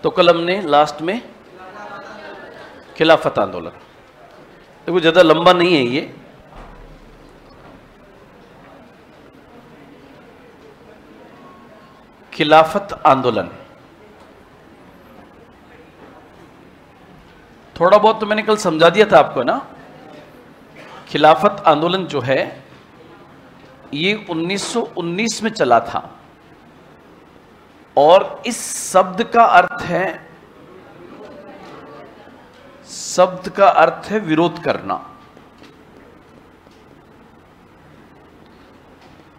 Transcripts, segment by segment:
तो कल हमने लास्ट में खिलाफत आंदोलन, देखो ज्यादा लंबा नहीं है ये, खिलाफत आंदोलन थोड़ा बहुत तो मैंने कल समझा दिया था आपको ना। खिलाफत आंदोलन जो है ये 1919 में चला था और इस शब्द का अर्थ है विरोध करना,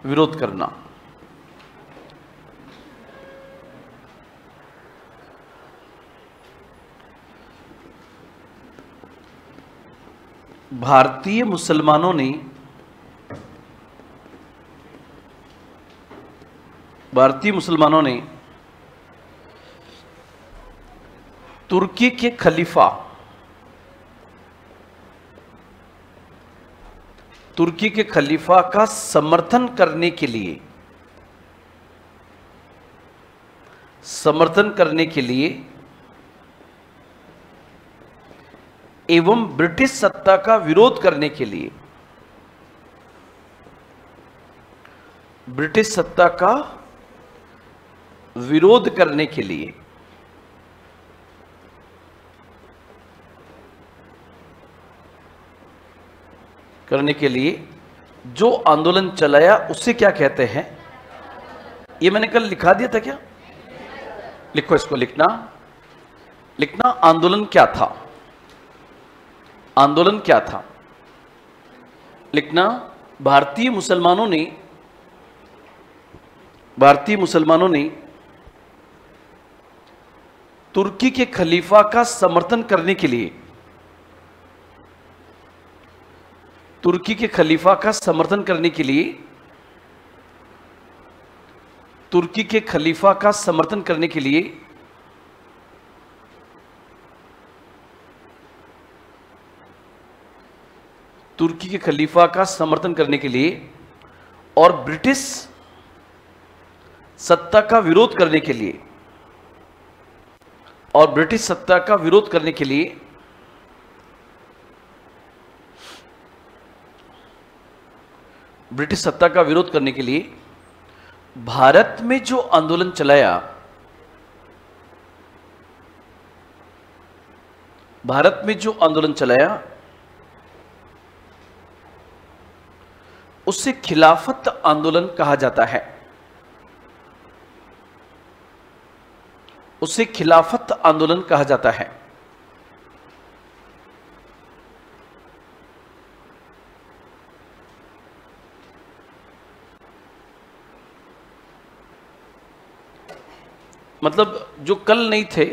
विरोध करना। भारतीय मुसलमानों ने तुर्की के खलीफा का समर्थन करने के लिए एवं ब्रिटिश सत्ता का विरोध करने के लिए, ब्रिटिश सत्ता का विरोध करने के लिए जो आंदोलन चलाया उसे क्या कहते हैं? ये मैंने कल लिखा दिया था क्या? लिखो, इसको लिखना आंदोलन क्या था, आंदोलन क्या था लिखना। भारतीय मुसलमानों ने तुर्की के खलीफा का समर्थन करने के लिए, तुर्की के खलीफा का समर्थन करने के लिए, तुर्की के खलीफा का समर्थन करने के लिए तुर्की के खलीफा का समर्थन करने के लिए और ब्रिटिश सत्ता का विरोध करने के लिए, और ब्रिटिश सत्ता का विरोध करने के लिए ब्रिटिश सत्ता का विरोध करने के लिए भारत में जो आंदोलन चलाया, भारत में जो आंदोलन चलाया उसे खिलाफत आंदोलन कहा जाता है, उसे खिलाफत आंदोलन कहा जाता है। मतलब जो कल नहीं थे,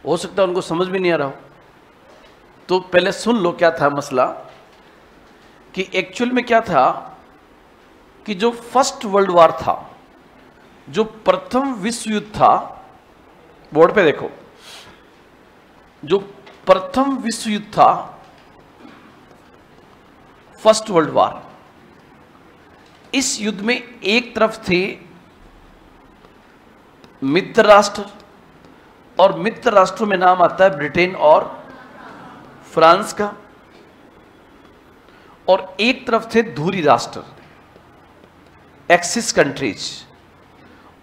हो सकता है उनको समझ भी नहीं आ रहा हो, तो पहले सुन लो क्या था मसला, कि एक्चुअल में क्या था कि जो फर्स्ट वर्ल्ड वॉर था, जो प्रथम विश्व युद्ध था, बोर्ड पे देखो, जो प्रथम विश्व युद्ध था, फर्स्ट वर्ल्ड वॉर, इस युद्ध में एक तरफ थे मित्र राष्ट्र, और मित्र राष्ट्रों में नाम आता है ब्रिटेन और फ्रांस का, और एक तरफ थे धुरी राष्ट्र, एक्सिस कंट्रीज,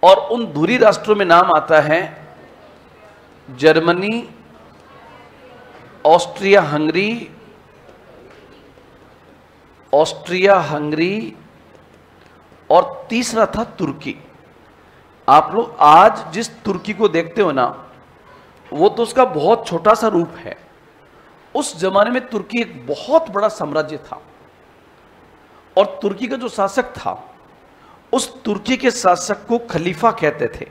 और उन धुरी राष्ट्रों में नाम आता है जर्मनी, ऑस्ट्रिया हंगरी, और तीसरा था तुर्की। आप लोग आज जिस तुर्की को देखते हो ना, वो तो उसका बहुत छोटा सा रूप है। उस जमाने में तुर्की एक बहुत बड़ा साम्राज्य था, और तुर्की का जो शासक था, उस तुर्की के शासक को खलीफा कहते थे।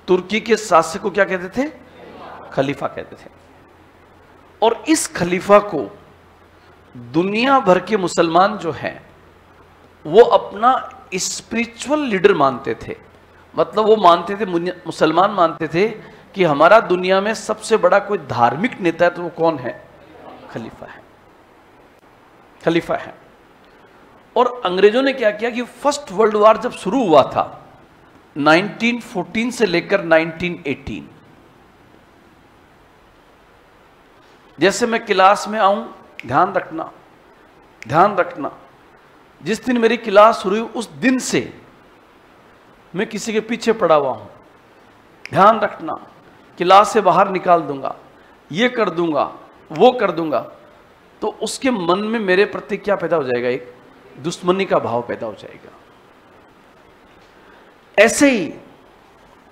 तुर्की के शासक को क्या कहते थे? खलीफा कहते थे। और इस खलीफा को दुनिया भर के मुसलमान जो हैं वो अपना स्पिरिचुअल लीडर मानते थे। मतलब वो मानते थे, मुसलमान मानते थे कि हमारा दुनिया में सबसे बड़ा कोई धार्मिक नेता है तो वो कौन है? खलीफा है, खलीफा है। और अंग्रेजों ने क्या किया कि फर्स्ट वर्ल्ड वॉर जब शुरू हुआ था 1914 से लेकर 1918, जैसे मैं क्लास में आऊं, ध्यान रखना, ध्यान रखना, जिस दिन मेरी क्लास शुरू हुई उस दिन से मैं किसी के पीछे पड़ा हुआ हूं। ध्यान रखना, क्लास से बाहर निकाल दूंगा, ये कर दूंगा, वो कर दूंगा, तो उसके मन में मेरे प्रति क्या पैदा हो जाएगा? एक दुश्मनी का भाव पैदा हो जाएगा। ऐसे ही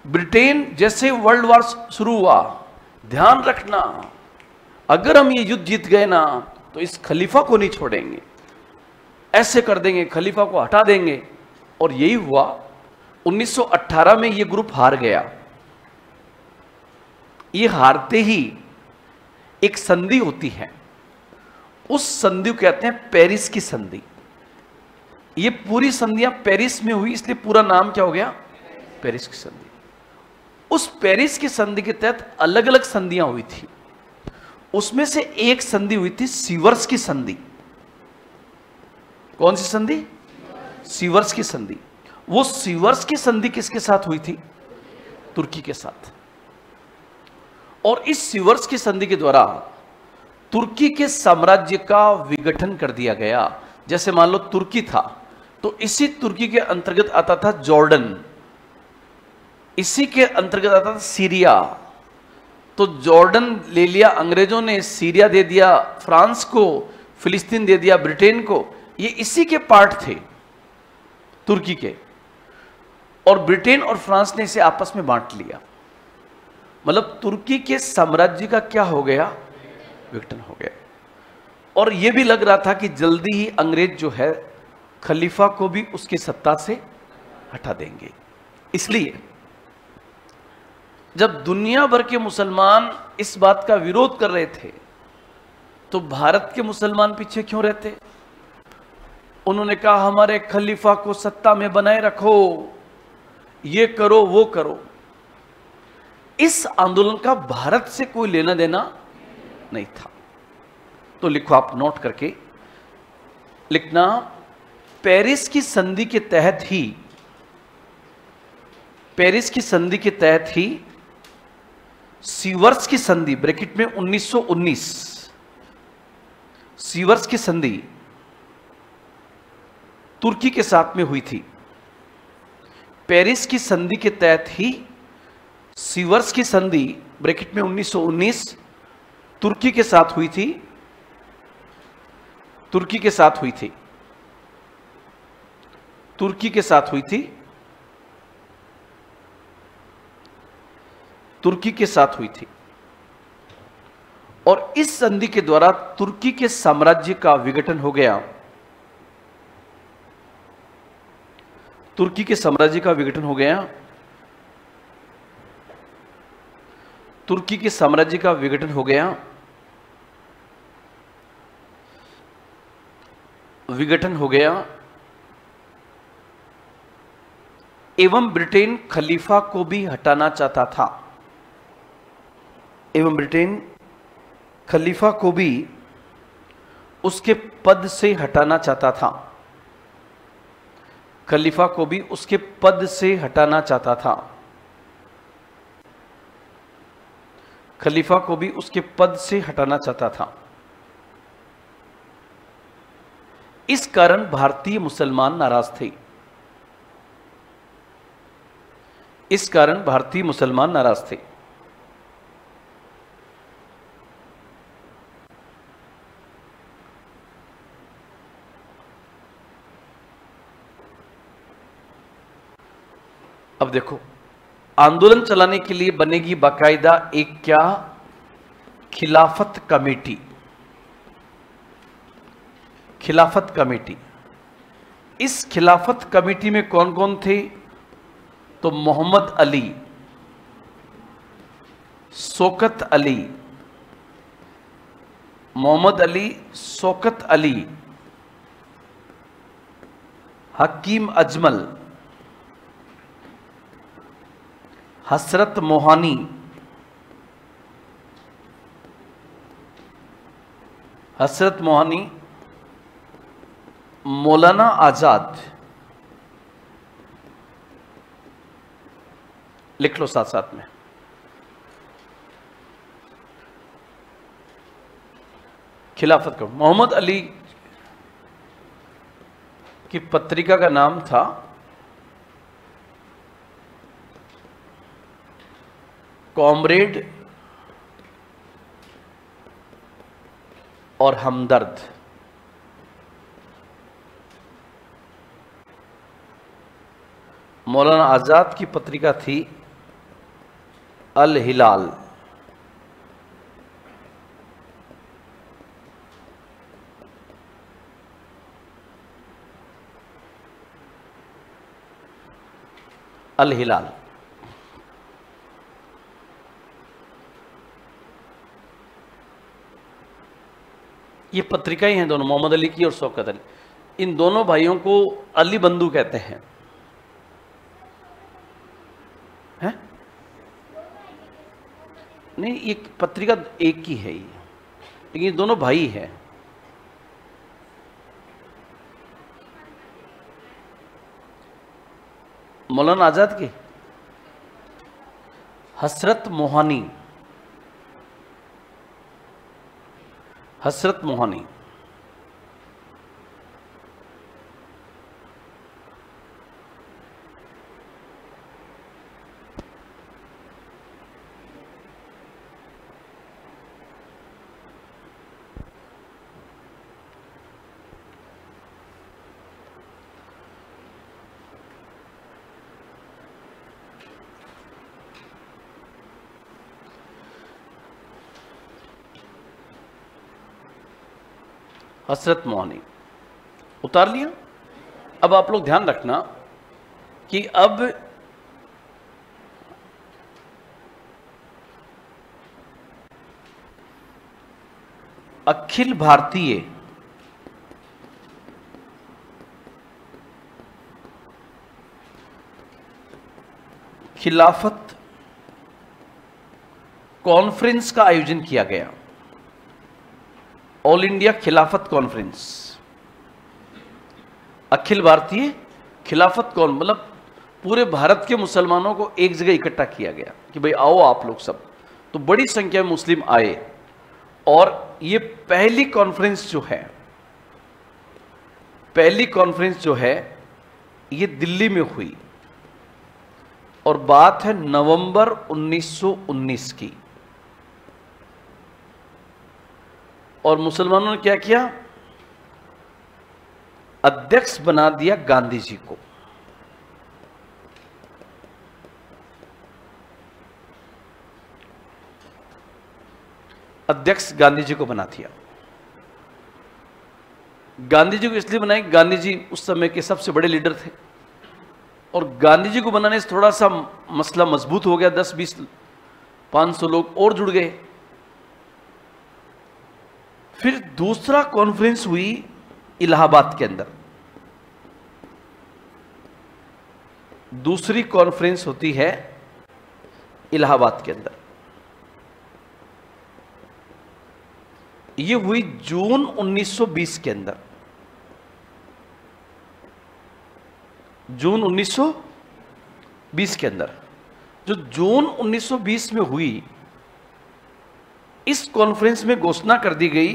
ब्रिटेन जैसे वर्ल्ड वॉर शुरू हुआ, ध्यान रखना, अगर हम ये युद्ध जीत गए ना तो इस खलीफा को नहीं छोड़ेंगे, ऐसे कर देंगे, खलीफा को हटा देंगे। और यही हुआ। 1918 में ये ग्रुप हार गया। ये हारते ही एक संधि होती है, उस संधि को कहते हैं पेरिस की संधि। ये पूरी संधियां पेरिस में हुई, इसलिए पूरा नाम क्या हो गया? पेरिस की संधि। उस पेरिस की संधि के तहत अलग अलग संधियां हुई थी। उसमें से एक संधि हुई थी सीवर्स की संधि। कौन सी संधि? सीवर्स की संधि। वो सीवर्स की संधि किसके साथ हुई थी? तुर्की के साथ। और इस सीवर्स की संधि के द्वारा तुर्की के साम्राज्य का विघटन कर दिया गया। जैसे मान लो तुर्की था, तो इसी तुर्की के अंतर्गत आता था जॉर्डन, इसी के अंतर्गत आता था सीरिया। तो जॉर्डन ले लिया अंग्रेजों ने, सीरिया दे दिया फ्रांस को, फिलिस्तीन दे दिया ब्रिटेन को। ये इसी के पार्ट थे तुर्की के, और ब्रिटेन और फ्रांस ने इसे आपस में बांट लिया। मतलब तुर्की के साम्राज्य का क्या हो गया? विघटन हो गया। और यह भी लग रहा था कि जल्दी ही अंग्रेज जो है खलीफा को भी उसकी सत्ता से हटा देंगे। इसलिए जब दुनिया भर के मुसलमान इस बात का विरोध कर रहे थे, तो भारत के मुसलमान पीछे क्यों रहते? उन्होंने कहा हमारे खलीफा को सत्ता में बनाए रखो, ये करो, वो करो। इस आंदोलन का भारत से कोई लेना देना नहीं था। तो लिखो, आप नोट करके लिखना, पेरिस की संधि के तहत ही, पेरिस की संधि के तहत ही सीवर्स की संधि ब्रैकेट में 1919, सीवर्स की संधि तुर्की के साथ में हुई थी। पेरिस की संधि के तहत ही सीवर्स की संधि ब्रैकेट में 1919 तुर्की के साथ हुई थी, तुर्की के साथ हुई थी, तुर्की के साथ हुई थी, तुर्की के साथ हुई थी। और इस संधि के द्वारा तुर्की के साम्राज्य का विघटन हो गया। तुर्की के साम्राज्य का विघटन हो गया। तुर्की के साम्राज्य का विघटन हो गया। विघटन हो गया एवं ब्रिटेन खलीफा को भी हटाना चाहता था। एवं ब्रिटेन खलीफा को भी उसके पद से हटाना चाहता था। खलीफा को भी उसके पद से हटाना चाहता था। खलीफा को भी उसके पद से हटाना चाहता था। इस कारण भारतीय मुसलमान नाराज थे। इस कारण भारतीय मुसलमान नाराज थे। अब देखो, आंदोलन चलाने के लिए बनेगी बाकायदा एक क्या? खिलाफत कमेटी। खिलाफत कमेटी। इस खिलाफत कमेटी में कौन कौन थे? तो मोहम्मद अली, शौकत अली, मोहम्मद अली, शौकत अली, हकीम अजमल, हसरत मोहानी, हसरत मोहानी, मौलाना आजाद, लिख लो साथ साथ में। खिलाफत का मोहम्मद अली की पत्रिका का नाम था कॉमरेड और हमदर्द। मौलाना आजाद की पत्रिका थी अल हिलाल। अल हिलाल ये पत्रिकाएं हैं दोनों, मोहम्मद अली की और शौकत अली। इन दोनों भाइयों को अली बंधु कहते हैं। हैं? नहीं, ये पत्रिका एक ही है ये, लेकिन ये दोनों भाई हैं। मौलाना आजाद की हसरत मोहानी, हसरत मोहानी। हसरत मोहानी उतार लिया। अब आप लोग ध्यान रखना कि अब अखिल भारतीय खिलाफत कॉन्फ्रेंस का आयोजन किया गया। ऑल इंडिया खिलाफत कॉन्फ्रेंस, अखिल भारतीय खिलाफत कौन मतलब पूरे भारत के मुसलमानों को एक जगह इकट्ठा किया गया कि भाई आओ आप लोग सब। तो बड़ी संख्या में मुस्लिम आए और ये पहली कॉन्फ्रेंस जो है ये दिल्ली में हुई और बात है नवंबर 1919 की। और मुसलमानों ने क्या किया, अध्यक्ष बना दिया गांधी जी को। अध्यक्ष गांधी जी को बना दिया। गांधी जी को इसलिए बनाए, गांधी जी उस समय के सबसे बड़े लीडर थे और गांधी जी को बनाने से थोड़ा सा मसला मजबूत हो गया। 10-20 500 लोग और जुड़ गए। फिर दूसरा कॉन्फ्रेंस हुई इलाहाबाद के अंदर। दूसरी कॉन्फ्रेंस होती है इलाहाबाद के अंदर। यह हुई जून 1920 के अंदर। जून 1920 के अंदर जो जून 1920 में हुई, इस कॉन्फ्रेंस में घोषणा कर दी गई,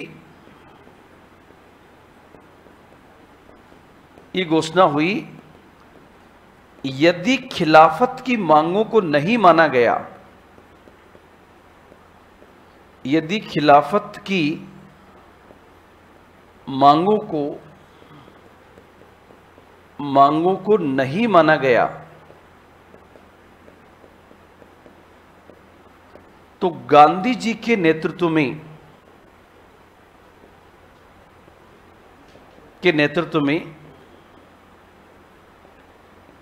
ये घोषणा हुई यदि खिलाफत की मांगों को नहीं माना गया, यदि खिलाफत की मांगों को नहीं माना गया तो गांधी जी के नेतृत्व में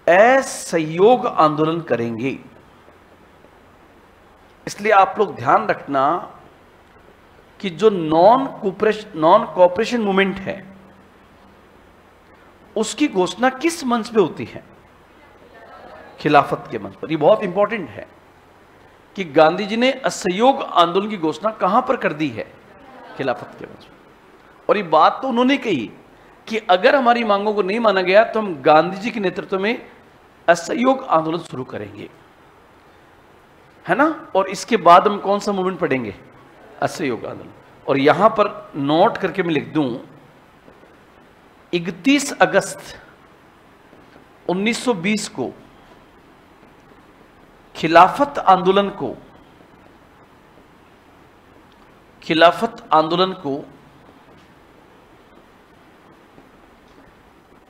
असहयोग आंदोलन करेंगे। इसलिए आप लोग ध्यान रखना कि जो नॉन कोऑपरेशन मूवमेंट है उसकी घोषणा किस मंच पे होती है, खिलाफत के मंच पर। ये बहुत इंपॉर्टेंट है कि गांधी जी ने असहयोग आंदोलन की घोषणा कहां पर कर दी है, खिलाफत के मंच पर। और ये बात तो उन्होंने कही कि अगर हमारी मांगों को नहीं माना गया तो हम गांधी जी के नेतृत्व में असहयोग आंदोलन शुरू करेंगे, है ना। और इसके बाद हम कौन सा मूवमेंट पढ़ेंगे? असहयोग आंदोलन। और यहां पर नोट करके मैं लिख दूं 31 अगस्त 1920 को खिलाफत आंदोलन को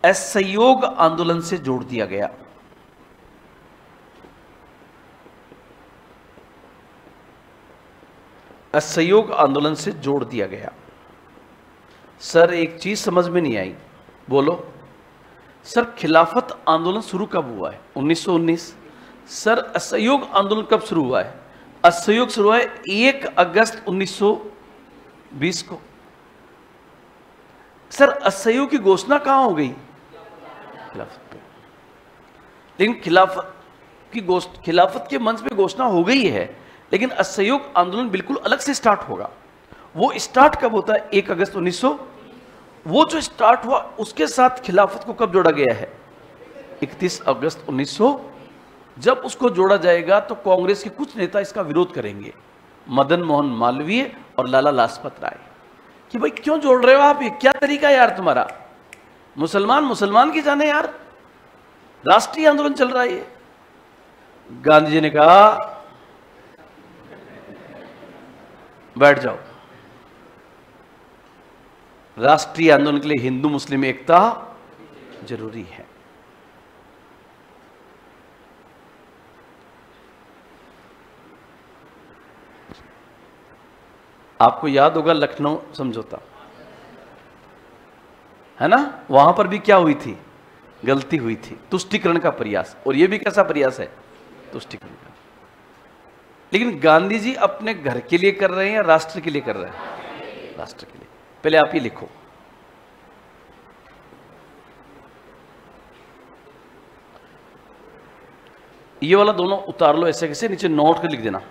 असहयोग आंदोलन से जोड़ दिया गया। असहयोग आंदोलन से जोड़ दिया गया। सर एक चीज समझ में नहीं आई, बोलो सर। खिलाफत आंदोलन शुरू कब हुआ है? 1919। सर असहयोग आंदोलन कब शुरू हुआ है? असहयोग शुरू हुआ है 1 अगस्त 1920 को। सर असहयोग की घोषणा कहां हो गई? खिलाफत पे। लेकिन खिलाफत के मंच पे घोषणा हो गई है, लेकिन असहयोग आंदोलन बिल्कुल अलग से स्टार्ट होगा। वो स्टार्ट कब होता है? 1 अगस्त 1900। वो जो स्टार्ट हुआ उसके साथ खिलाफत को कब जोड़ा गया है? 31 अगस्त 1900। जब उसको जोड़ा जाएगा तो कांग्रेस के कुछ नेता इसका विरोध करेंगे, मदन मोहन मालवीय और लाला लाजपत राय, कि भाई क्यों जोड़ रहे हो आप, ये क्या तरीका है यार तुम्हारा, मुसलमान की जाने यार, राष्ट्रीय आंदोलन चल रहा है ये। गांधी जी ने कहा बैठ जाओ, राष्ट्रीय आंदोलन के लिए हिंदू मुस्लिम एकता जरूरी है। आपको याद होगा लखनऊ समझौता, है ना। वहां पर भी क्या हुई थी? गलती हुई थी, तुष्टीकरण का प्रयास। और यह भी कैसा प्रयास है? तुष्टीकरण का। लेकिन गांधी जी अपने घर के लिए कर रहे हैं या राष्ट्र के लिए कर रहे हैं? राष्ट्र के लिए। पहले आप ही लिखो, ये वाला दोनों उतार लो ऐसे कैसे, नीचे नोट कर लिख देना।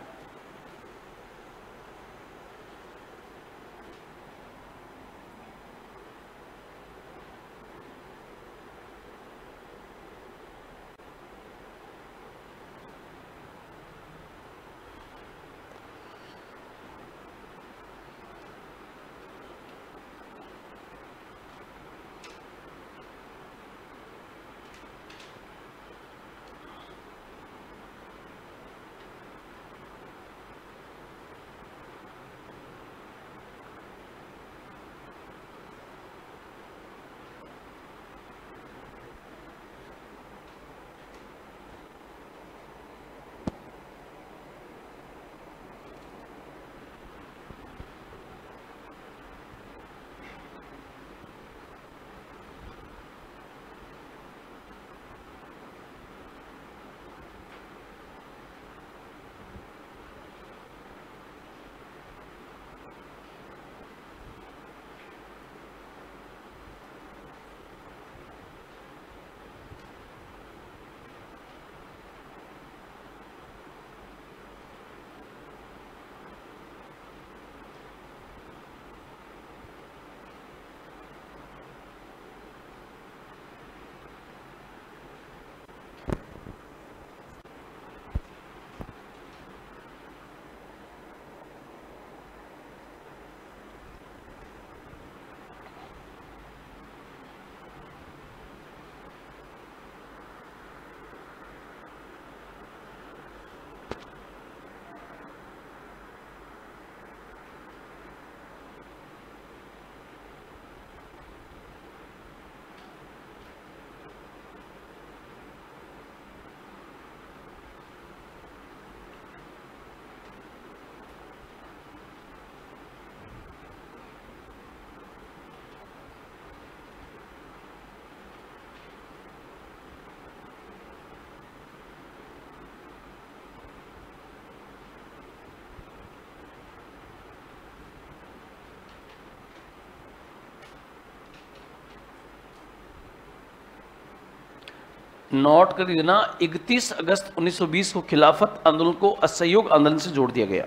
नोट कर देना 31 अगस्त 1920 को खिलाफत आंदोलन को असहयोग आंदोलन से जोड़ दिया गया।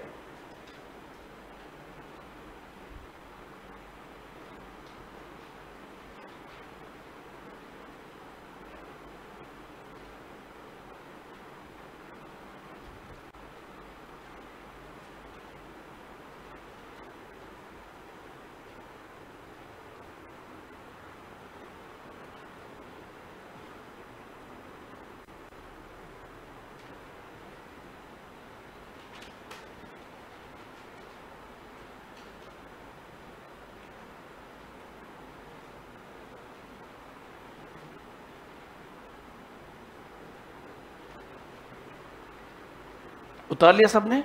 उतार लिया सबने?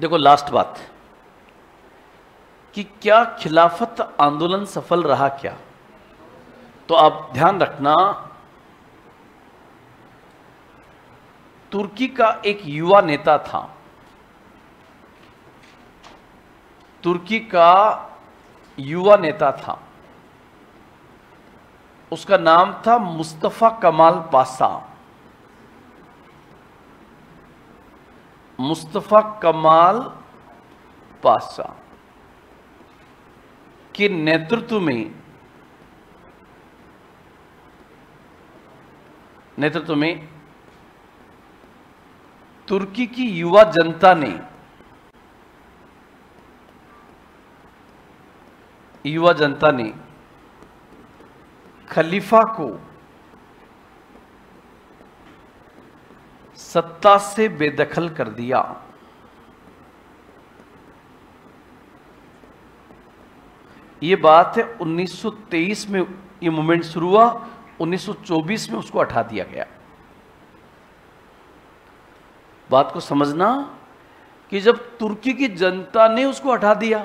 देखो लास्ट बात कि क्या खिलाफत आंदोलन सफल रहा क्या? तो आप ध्यान रखना, तुर्की का एक युवा नेता था, तुर्की का युवा नेता था, उसका नाम था मुस्तफा कमाल पाशा। मुस्तफा कमाल पाशा के नेतृत्व में तुर्की की युवा जनता ने खलीफा को सत्ता से बेदखल कर दिया। यह बात है 1923 में यह मूवमेंट शुरू हुआ, 1924 में उसको हटा दिया गया। बात को समझना कि जब तुर्की की जनता ने उसको हटा दिया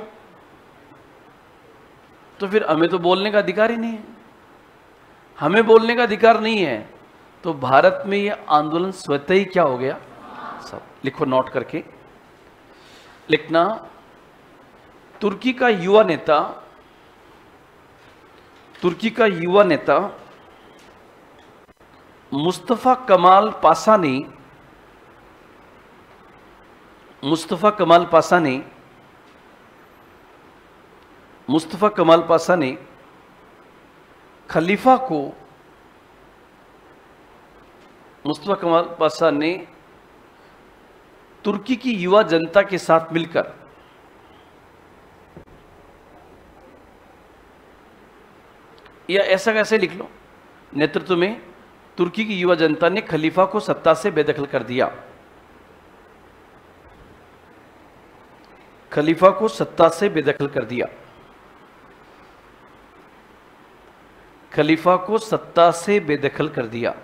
तो फिर हमें तो बोलने का अधिकार ही नहीं है। हमें बोलने का अधिकार नहीं है तो भारत में यह आंदोलन स्वतः ही क्या हो गया? सब लिखो, नोट करके लिखना। तुर्की का युवा नेता मुस्तफा कमाल पाशा ने खलीफा को, मुस्तफा कमाल पाशा ने तुर्की की युवा जनता के साथ मिलकर या ऐसा कैसे लिख लो, नेतृत्व में तुर्की की युवा जनता ने खलीफा को सत्ता से बेदखल कर दिया। खलीफा को सत्ता से बेदखल कर दिया। खलीफा को सत्ता से बेदखल कर दिया।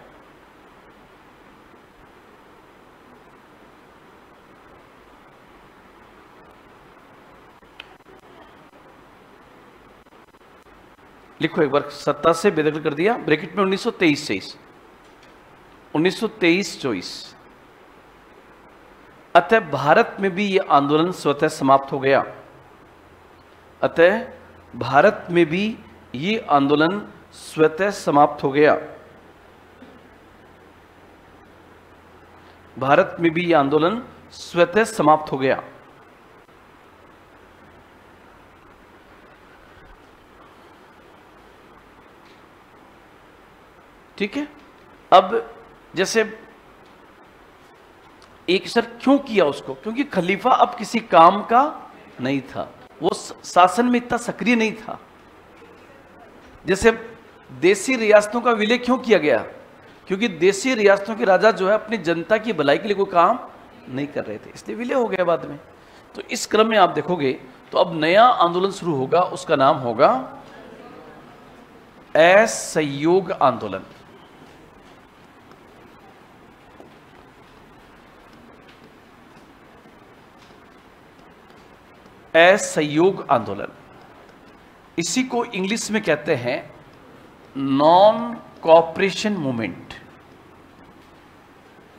लिखो एक बार, सत्ता से बेदखल कर दिया, ब्रैकेट में 1923-24। अतः भारत में भी यह आंदोलन स्वतः समाप्त हो गया। अतः भारत में भी यह आंदोलन स्वतः समाप्त हो गया। भारत में भी यह आंदोलन स्वतः समाप्त हो गया। ठीक है। अब जैसे एक सर क्यों किया उसको? क्योंकि खलीफा अब किसी काम का नहीं था, वो शासन में इतना सक्रिय नहीं था। जैसे देशी रियासतों का विलय क्यों किया गया? क्योंकि देशी रियासतों के राजा जो है अपनी जनता की भलाई के लिए कोई काम नहीं कर रहे थे, इसलिए विलय हो गया बाद में। तो इस क्रम में आप देखोगे तो अब नया आंदोलन शुरू होगा, उसका नाम होगा असहयोग आंदोलन। असहयोग आंदोलन, इसी को इंग्लिश में कहते हैं नॉन कोऑपरेशन मूवमेंट।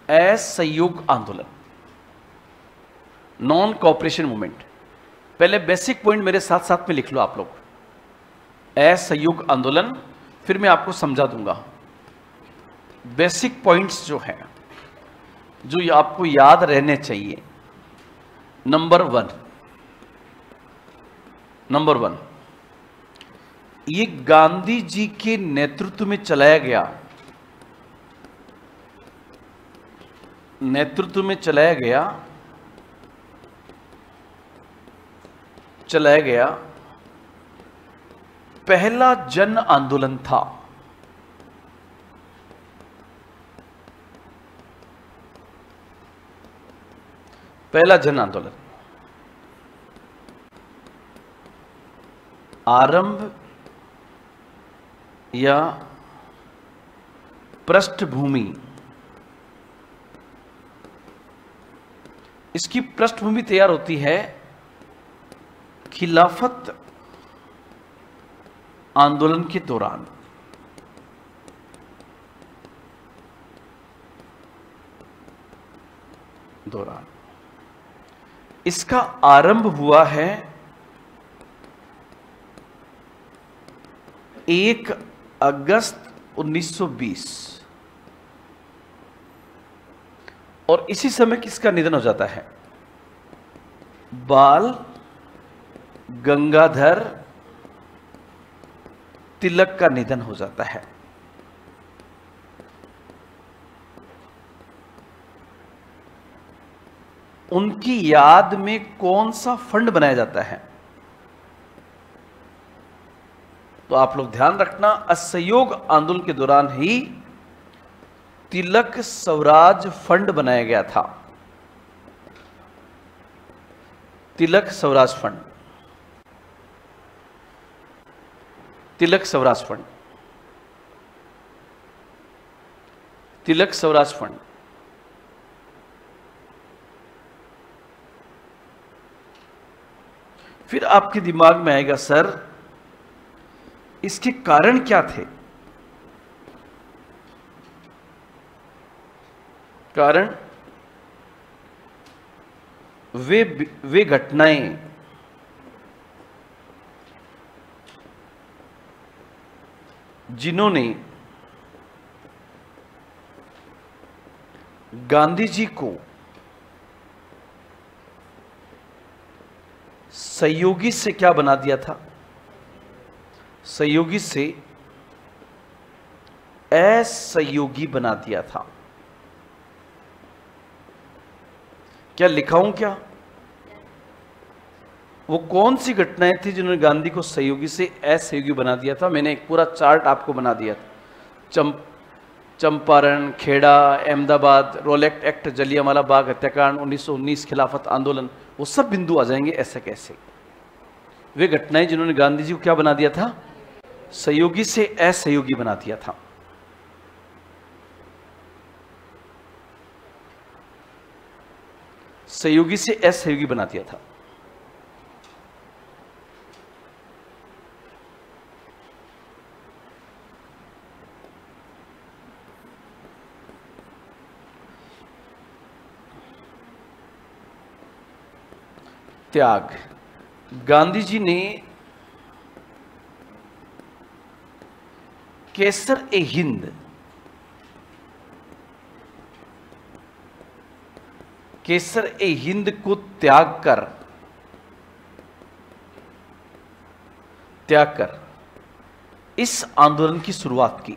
असहयोग आंदोलन, नॉन कोऑपरेशन मूवमेंट। पहले बेसिक पॉइंट मेरे साथ साथ में लिख लो आप लोग, असहयोग आंदोलन, फिर मैं आपको समझा दूंगा। बेसिक पॉइंट्स जो हैं, जो आपको याद रहने चाहिए। नंबर वन, ये गांधी जी के नेतृत्व में चलाया गया पहला जन आंदोलन था। पहला जन आंदोलन आरंभ या पृष्ठभूमि इसकी पृष्ठभूमि तैयार होती है खिलाफत आंदोलन के दौरान। इसका आरंभ हुआ है 1 अगस्त 1920 और इसी समय किसका निधन हो जाता है? बाल गंगाधर तिलक का निधन हो जाता है। उनकी याद में कौन सा फंड बनाया जाता है? तो आप लोग ध्यान रखना, असहयोग आंदोलन के दौरान ही तिलक स्वराज फंड बनाया गया था। तिलक स्वराज फंड, तिलक स्वराज फंड, तिलक स्वराज फंड। फिर आपके दिमाग में आएगा सर इसके कारण क्या थे? कारण वे घटनाएं जिन्होंने गांधी जी को सहयोगी से क्या बना दिया था? सहयोगी से असहयोगी बना दिया था। क्या लिखाऊं क्या? वो कौन सी घटनाएं थी जिन्होंने गांधी को सहयोगी से असहयोगी बना दिया था? मैंने एक पूरा चार्ट आपको बना दिया था। चंपारण, खेड़ा, अहमदाबाद, रोलेक्ट एक्ट, जलियांवाला बाग हत्याकांड, 1919 खिलाफत आंदोलन, वो सब बिंदु आ जाएंगे ऐसे कैसे। वे घटनाएं जिन्होंने गांधी जी को क्या बना दिया था? सहयोगी से असहयोगी बना दिया था। सहयोगी से असहयोगी बना दिया था। त्याग, गांधी जी ने केसर-ए-हिंद, केसर-ए-हिंद को त्याग कर इस आंदोलन की शुरुआत की।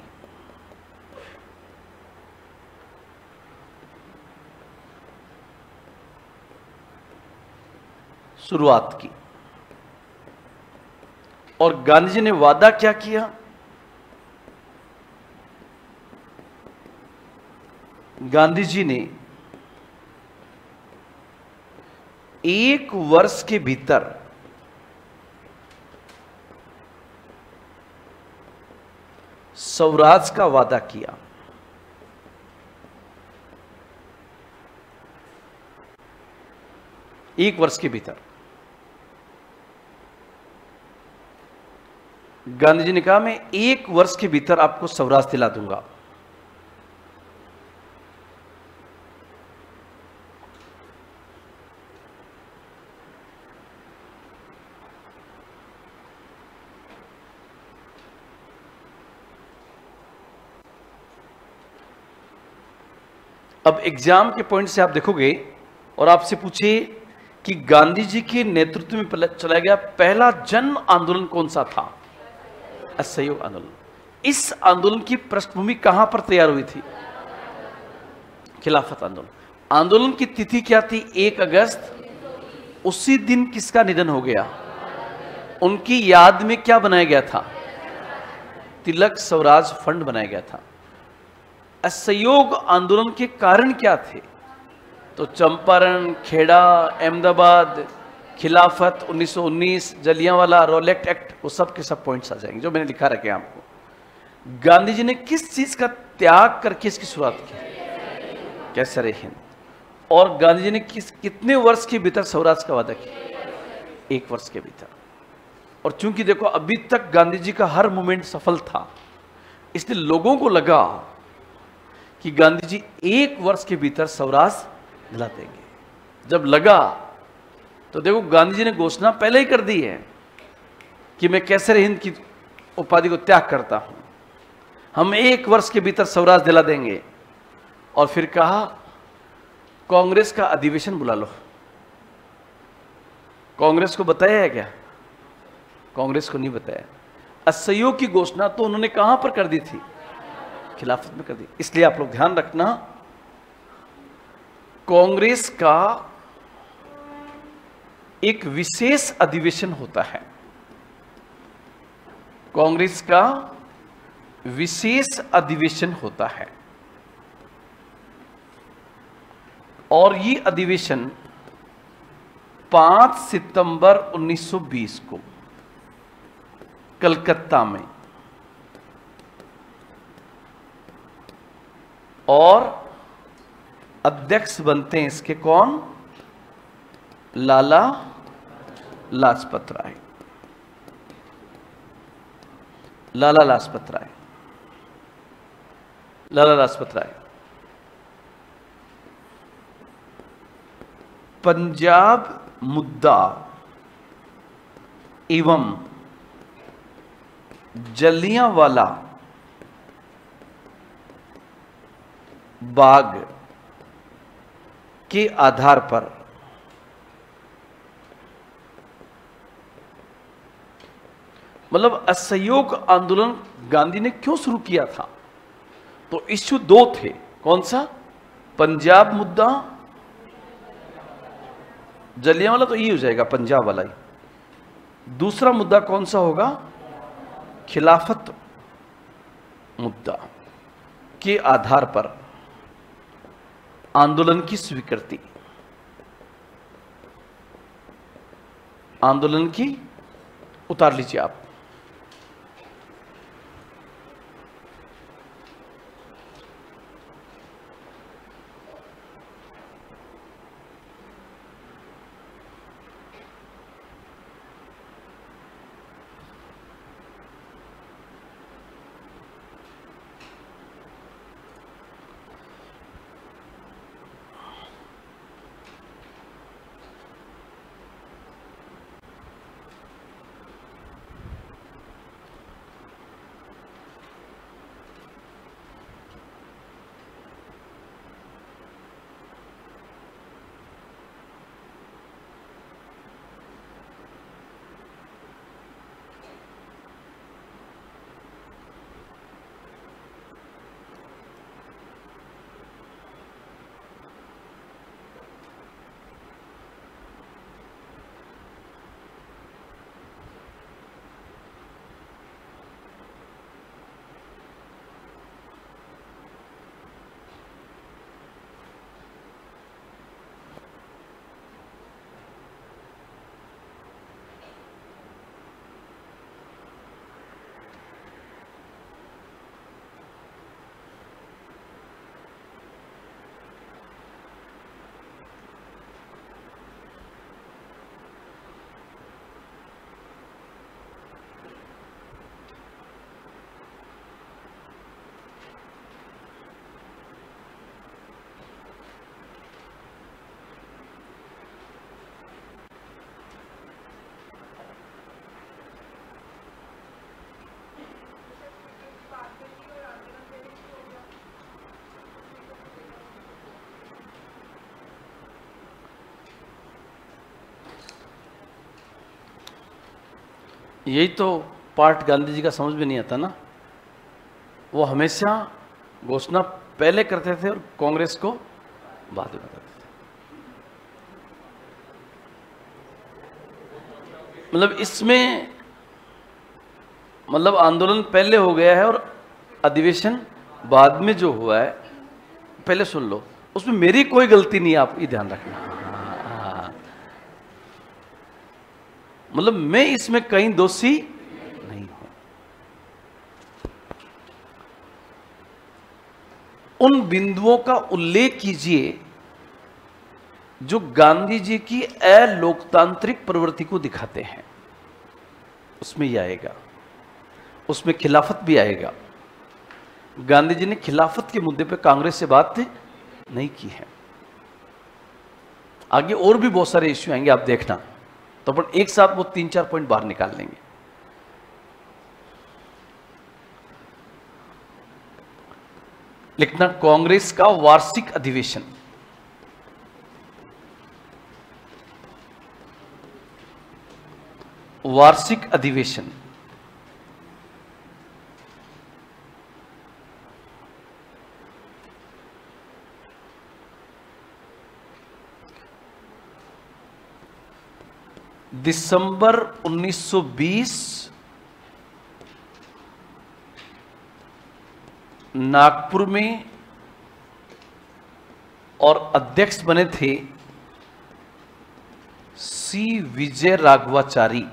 और गांधी जी ने वादा क्या किया? गांधी जी ने 1 वर्ष के भीतर स्वराज का वादा किया। एक वर्ष के भीतर गांधी जी ने कहा मैं 1 वर्ष के भीतर आपको स्वराज दिला दूंगा। अब एग्जाम के पॉइंट से आप देखोगे और आपसे पूछे कि गांधी जी के नेतृत्व में चला गया पहला जन आंदोलन कौन सा था? असहयोग आंदोलन। इस आंदोलन की पृष्ठभूमि कहां पर तैयार हुई थी? खिलाफत आंदोलन। आंदोलन की तिथि क्या थी? 1 अगस्त। उसी दिन किसका निधन हो गया? उनकी याद में क्या बनाया गया था? तिलक स्वराज फंड बनाया गया था। असहयोग आंदोलन के कारण क्या थे? तो चंपारण, खेड़ा, अहमदाबाद, खिलाफत, 1919, जलियांवाला, रोलेक्ट एक्ट, वो सब के सब पॉइंट्स आ जाएंगे जो मैंने लिखा रखे आपको। गांधी जी ने किस चीज का त्याग करके इसकी शुरुआत की? केसर-ए-हिंद। और गांधी जी ने कितने वर्ष के भीतर स्वराज का वादा किया? 1 वर्ष के भीतर। और चूंकि देखो अभी तक गांधी जी का हर मूवमेंट सफल था, इसलिए लोगों को लगा कि गांधी जी 1 वर्ष के भीतर स्वराज दिला देंगे। जब लगा तो देखो गांधी जी ने घोषणा पहले ही कर दी है कि मैं कैसर हिंद की उपाधि को त्याग करता हूं, हम 1 वर्ष के भीतर स्वराज दिला देंगे। और फिर कहा कांग्रेस का अधिवेशन बुला लो। कांग्रेस को बताया है क्या? कांग्रेस को नहीं बताया। असहयोग की घोषणा तो उन्होंने कहां पर कर दी थी? खिलाफत में कर दी। इसलिए आप लोग ध्यान रखना, कांग्रेस का एक विशेष अधिवेशन होता है। कांग्रेस का विशेष अधिवेशन होता है और ये अधिवेशन 5 सितंबर 1920 को कलकत्ता में, और अध्यक्ष बनते हैं इसके कौन? लाला लाजपत राय। लाला लाजपत राय। लाला लाजपत राय पंजाब मुद्दा एवं जलियांवाला बाग के आधार पर मतलब असहयोग आंदोलन गांधी ने क्यों शुरू किया था? तो इश्यू 2 थे। कौन सा? पंजाब मुद्दा, जलियांवाला तो ये हो जाएगा पंजाब वाला ही। दूसरा मुद्दा कौन सा होगा? खिलाफत मुद्दा के आधार पर आंदोलन की स्वीकृति, आंदोलन की, उतार लीजिए आप। यही तो पार्ट गांधी जी का समझ में नहीं आता ना। वो हमेशा घोषणा पहले करते थे और कांग्रेस को बाद में बताते थे। मतलब इसमें मतलब आंदोलन पहले हो गया है और अधिवेशन बाद में जो हुआ है, पहले सुन लो, उसमें मेरी कोई गलती नहीं है, आप ये ध्यान रखना। मतलब मैं इसमें कहीं दोषी नहीं हूं। उन बिंदुओं का उल्लेख कीजिए जो गांधी जी की अलोकतांत्रिक प्रवृत्ति को दिखाते हैं, उसमें ये आएगा, उसमें खिलाफत भी आएगा। गांधी जी ने खिलाफत के मुद्दे पे कांग्रेस से बात नहीं की है। आगे और भी बहुत सारे इश्यू आएंगे, आप देखना, तो अपन एक साथ वो 3-4 पॉइंट बाहर निकाल लेंगे। लिखना कांग्रेस का वार्षिक अधिवेशन। वार्षिक अधिवेशन दिसंबर 1920 नागपुर में, और अध्यक्ष बने थे सी विजय राघवाचारी।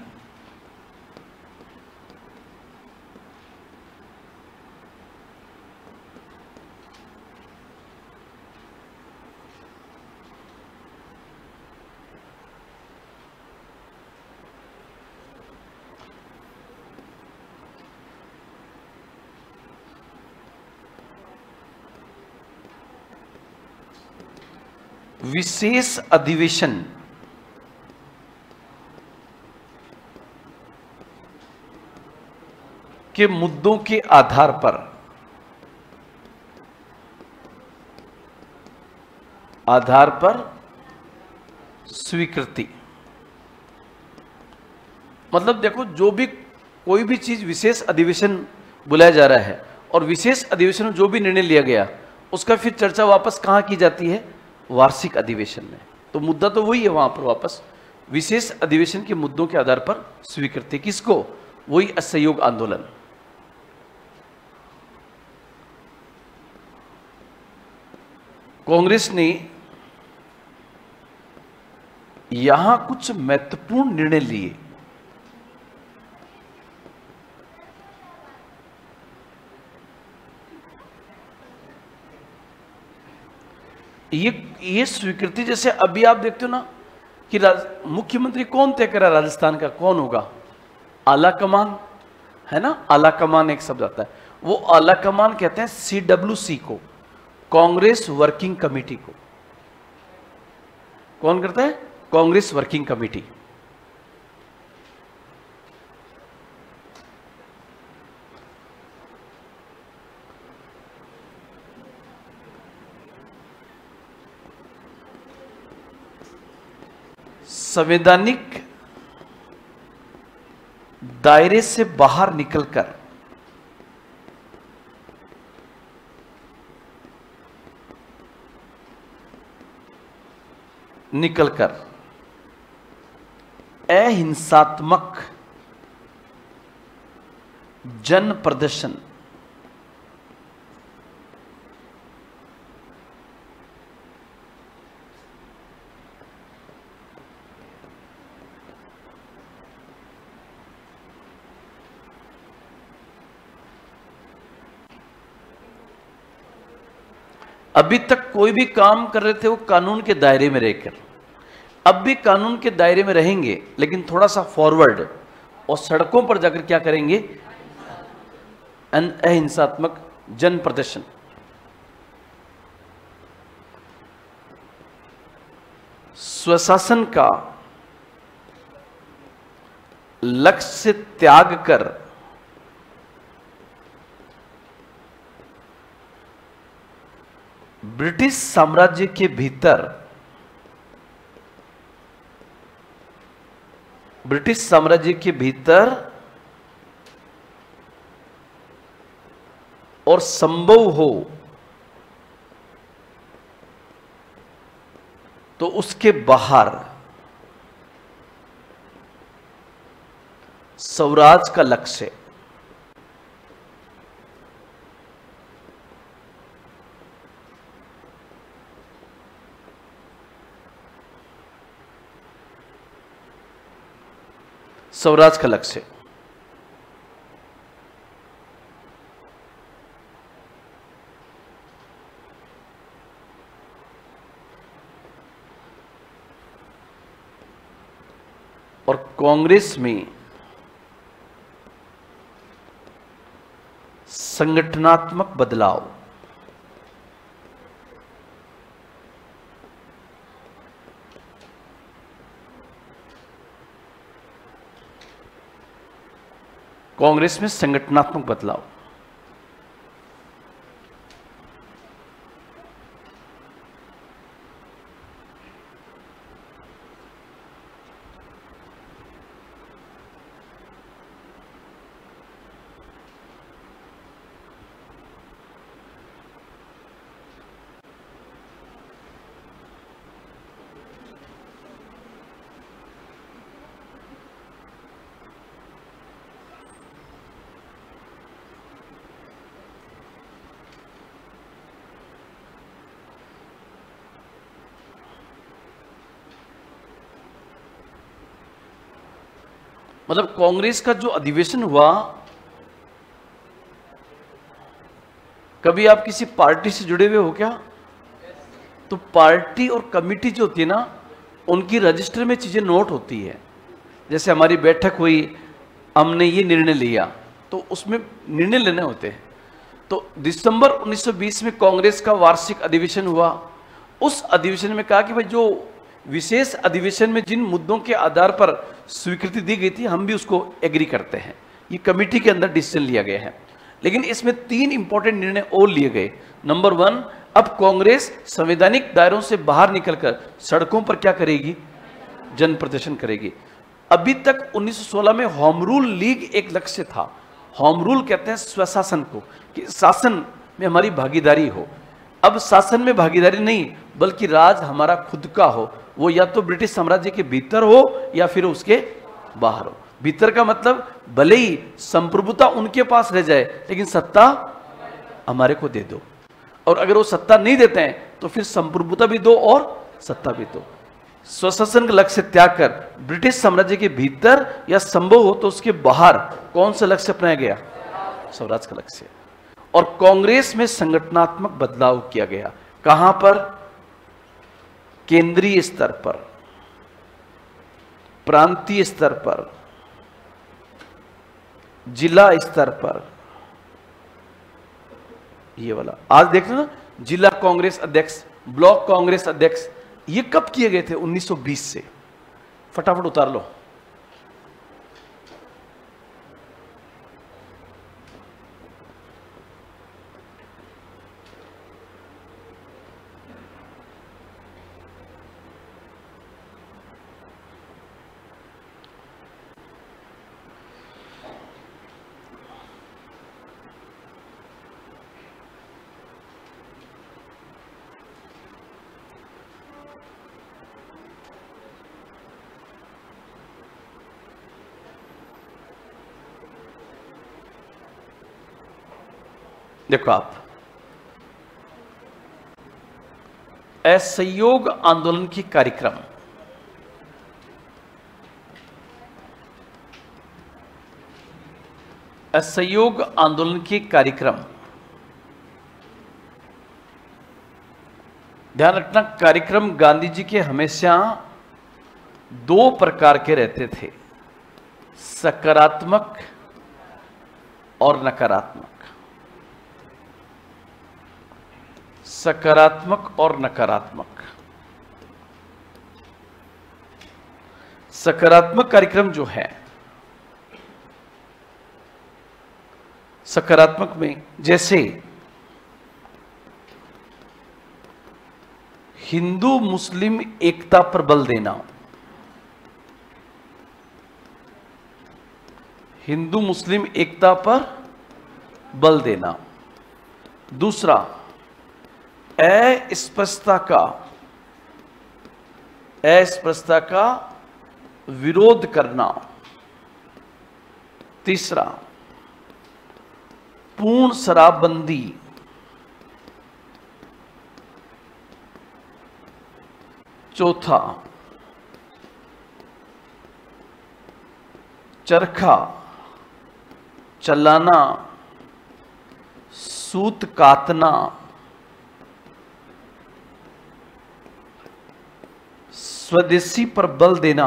विशेष अधिवेशन के मुद्दों के आधार पर स्वीकृति। मतलब देखो, जो भी कोई भी चीज विशेष अधिवेशन बुलाया जा रहा है, और विशेष अधिवेशन में जो भी निर्णय लिया गया उसका फिर चर्चा वापस कहां की जाती है? वार्षिक अधिवेशन में। तो मुद्दा तो वही है वहां पर वापस, विशेष अधिवेशन के मुद्दों के आधार पर स्वीकृति। किसको? वही असहयोग आंदोलन। कांग्रेस ने यहां कुछ महत्वपूर्ण निर्णय लिए। ये स्वीकृति, जैसे अभी आप देखते हो ना कि मुख्यमंत्री कौन तय करा राजस्थान का, कौन होगा? आला कमान, है ना? आला कमान एक शब्द आता है, वो आला कमान कहते हैं CWC को, कांग्रेस वर्किंग कमेटी को। कौन करता है? Congress working committee. संवैधानिक दायरे से बाहर निकलकर अहिंसात्मक जन प्रदर्शन, अभी तक कोई भी काम कर रहे थे वो कानून के दायरे में रहकर, अब भी कानून के दायरे में रहेंगे, लेकिन थोड़ा सा फॉरवर्ड, और सड़कों पर जाकर क्या करेंगे? अहिंसात्मक जन प्रदर्शन। स्वशासन का लक्ष्य से त्याग कर ब्रिटिश साम्राज्य के भीतर और संभव हो तो उसके बाहर स्वराज का लक्ष्य। स्वराज का लक्ष्य। और कांग्रेस में संगठनात्मक बदलाव। कांग्रेस में संगठनात्मक बदलाव। मतलब कांग्रेस का जो अधिवेशन हुआ, कभी आप किसी पार्टी से जुड़े हुए हो क्या? तो पार्टी और कमेटी जो होती है ना, उनकी रजिस्टर में चीजें नोट होती है। जैसे हमारी बैठक हुई, हमने ये निर्णय लिया, तो उसमें निर्णय लेने होते हैं। तो दिसंबर 1920 में कांग्रेस का वार्षिक अधिवेशन हुआ। उस अधिवेशन में कहा कि भाई जो विशेष अधिवेशन में जिन मुद्दों के आधार पर स्वीकृति दी गई थी, हम भी उसको एग्री करते हैं। ये कमेटी के अंदर डिसीजन लिया गया है। लेकिन इसमें 3 इंपॉर्टेंट निर्णय और लिए गए। नंबर 1, अब कांग्रेस संवैधानिक दायरों से बाहर निकलकर सड़कों पर क्या करेगी? जन प्रदर्शन करेगी। अभी तक 1916 में होम रूल लीग एक लक्ष्य था। होम रूल कहते हैं स्वशासन को, कि शासन में हमारी भागीदारी हो। अब शासन में भागीदारी नहीं, बल्कि राज हमारा खुद का हो। वो या तो ब्रिटिश साम्राज्य के भीतर हो या फिर उसके बाहर हो। भीतर का मतलब भले ही संप्रभुता उनके पास रह जाए, लेकिन सत्ता हमारे को दे दो। और अगर वो सत्ता नहीं देते हैं तो फिर संप्रभुता भी दो और सत्ता भी दो। स्वशासन का लक्ष्य त्याग कर ब्रिटिश साम्राज्य के भीतर या संभव हो तो उसके बाहर कौन सा लक्ष्य अपनाया गया? स्वराज का लक्ष्य। और कांग्रेस में संगठनात्मक बदलाव किया गया। कहां पर? केंद्रीय स्तर पर, प्रांतीय स्तर पर, जिला स्तर पर। ये वाला आज देख लो ना, जिला कांग्रेस अध्यक्ष, ब्लॉक कांग्रेस अध्यक्ष, ये कब किए गए थे? 1920 से। फटाफट उतार लो। देखो आप, असहयोग आंदोलन की कार्यक्रम, असहयोग आंदोलन के कार्यक्रम। ध्यान रखना, कार्यक्रम गांधी जी के हमेशा 2 प्रकार के रहते थे, सकारात्मक और नकारात्मक। सकारात्मक और नकारात्मक। सकारात्मक कार्यक्रम जो है, सकारात्मक में जैसे हिंदू मुस्लिम एकता पर बल देना, हिंदू मुस्लिम एकता पर बल देना। दूसरा, अस्पृश्यता का विरोध करना। तीसरा, पूर्ण शराबबंदी। चौथा, चरखा चलाना, सूत काटना, स्वदेशी पर बल देना।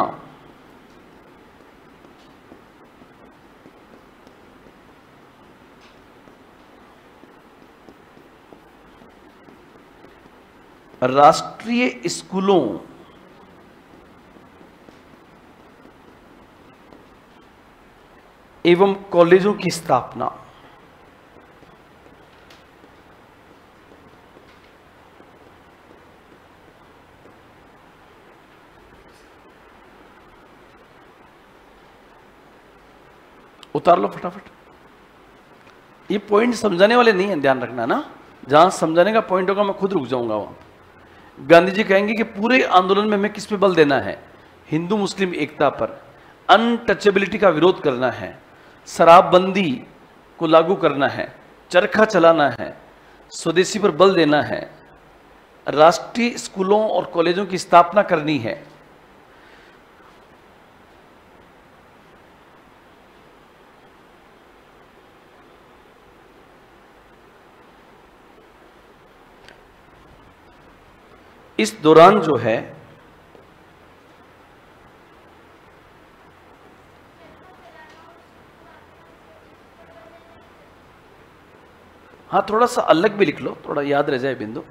राष्ट्रीय स्कूलों एवं कॉलेजों की स्थापना। उतार लो फटाफट। ये पॉइंट समझाने वाले नहीं है, ध्यान रखना ना। जहां समझाने का पॉइंट होगा मैं खुद रुक जाऊंगा वहां। गांधी जी कहेंगे कि पूरे आंदोलन में हमें किस पे बल देना है? हिंदू मुस्लिम एकता पर, अनटचेबिलिटी का विरोध करना है, शराबबंदी को लागू करना है, चरखा चलाना है, स्वदेशी पर बल देना है, राष्ट्रीय स्कूलों और कॉलेजों की स्थापना करनी है। इस दौरान जो है हाँ, थोड़ा सा अलग भी लिख लो, थोड़ा याद रह जाए बिंदु।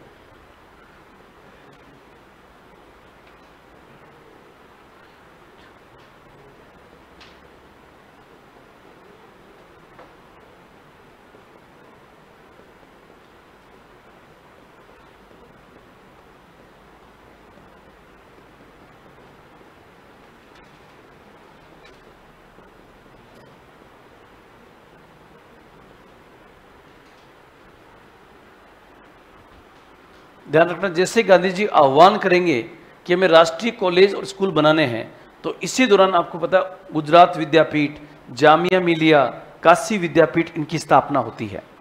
ध्यान रखना, जैसे गांधी जी आह्वान करेंगे कि हमें राष्ट्रीय कॉलेज और स्कूल बनाने हैं, तो इसी दौरान आपको पता गुजरात विद्यापीठ, जामिया मिलिया, काशी विद्यापीठ, इनकी स्थापना होती है।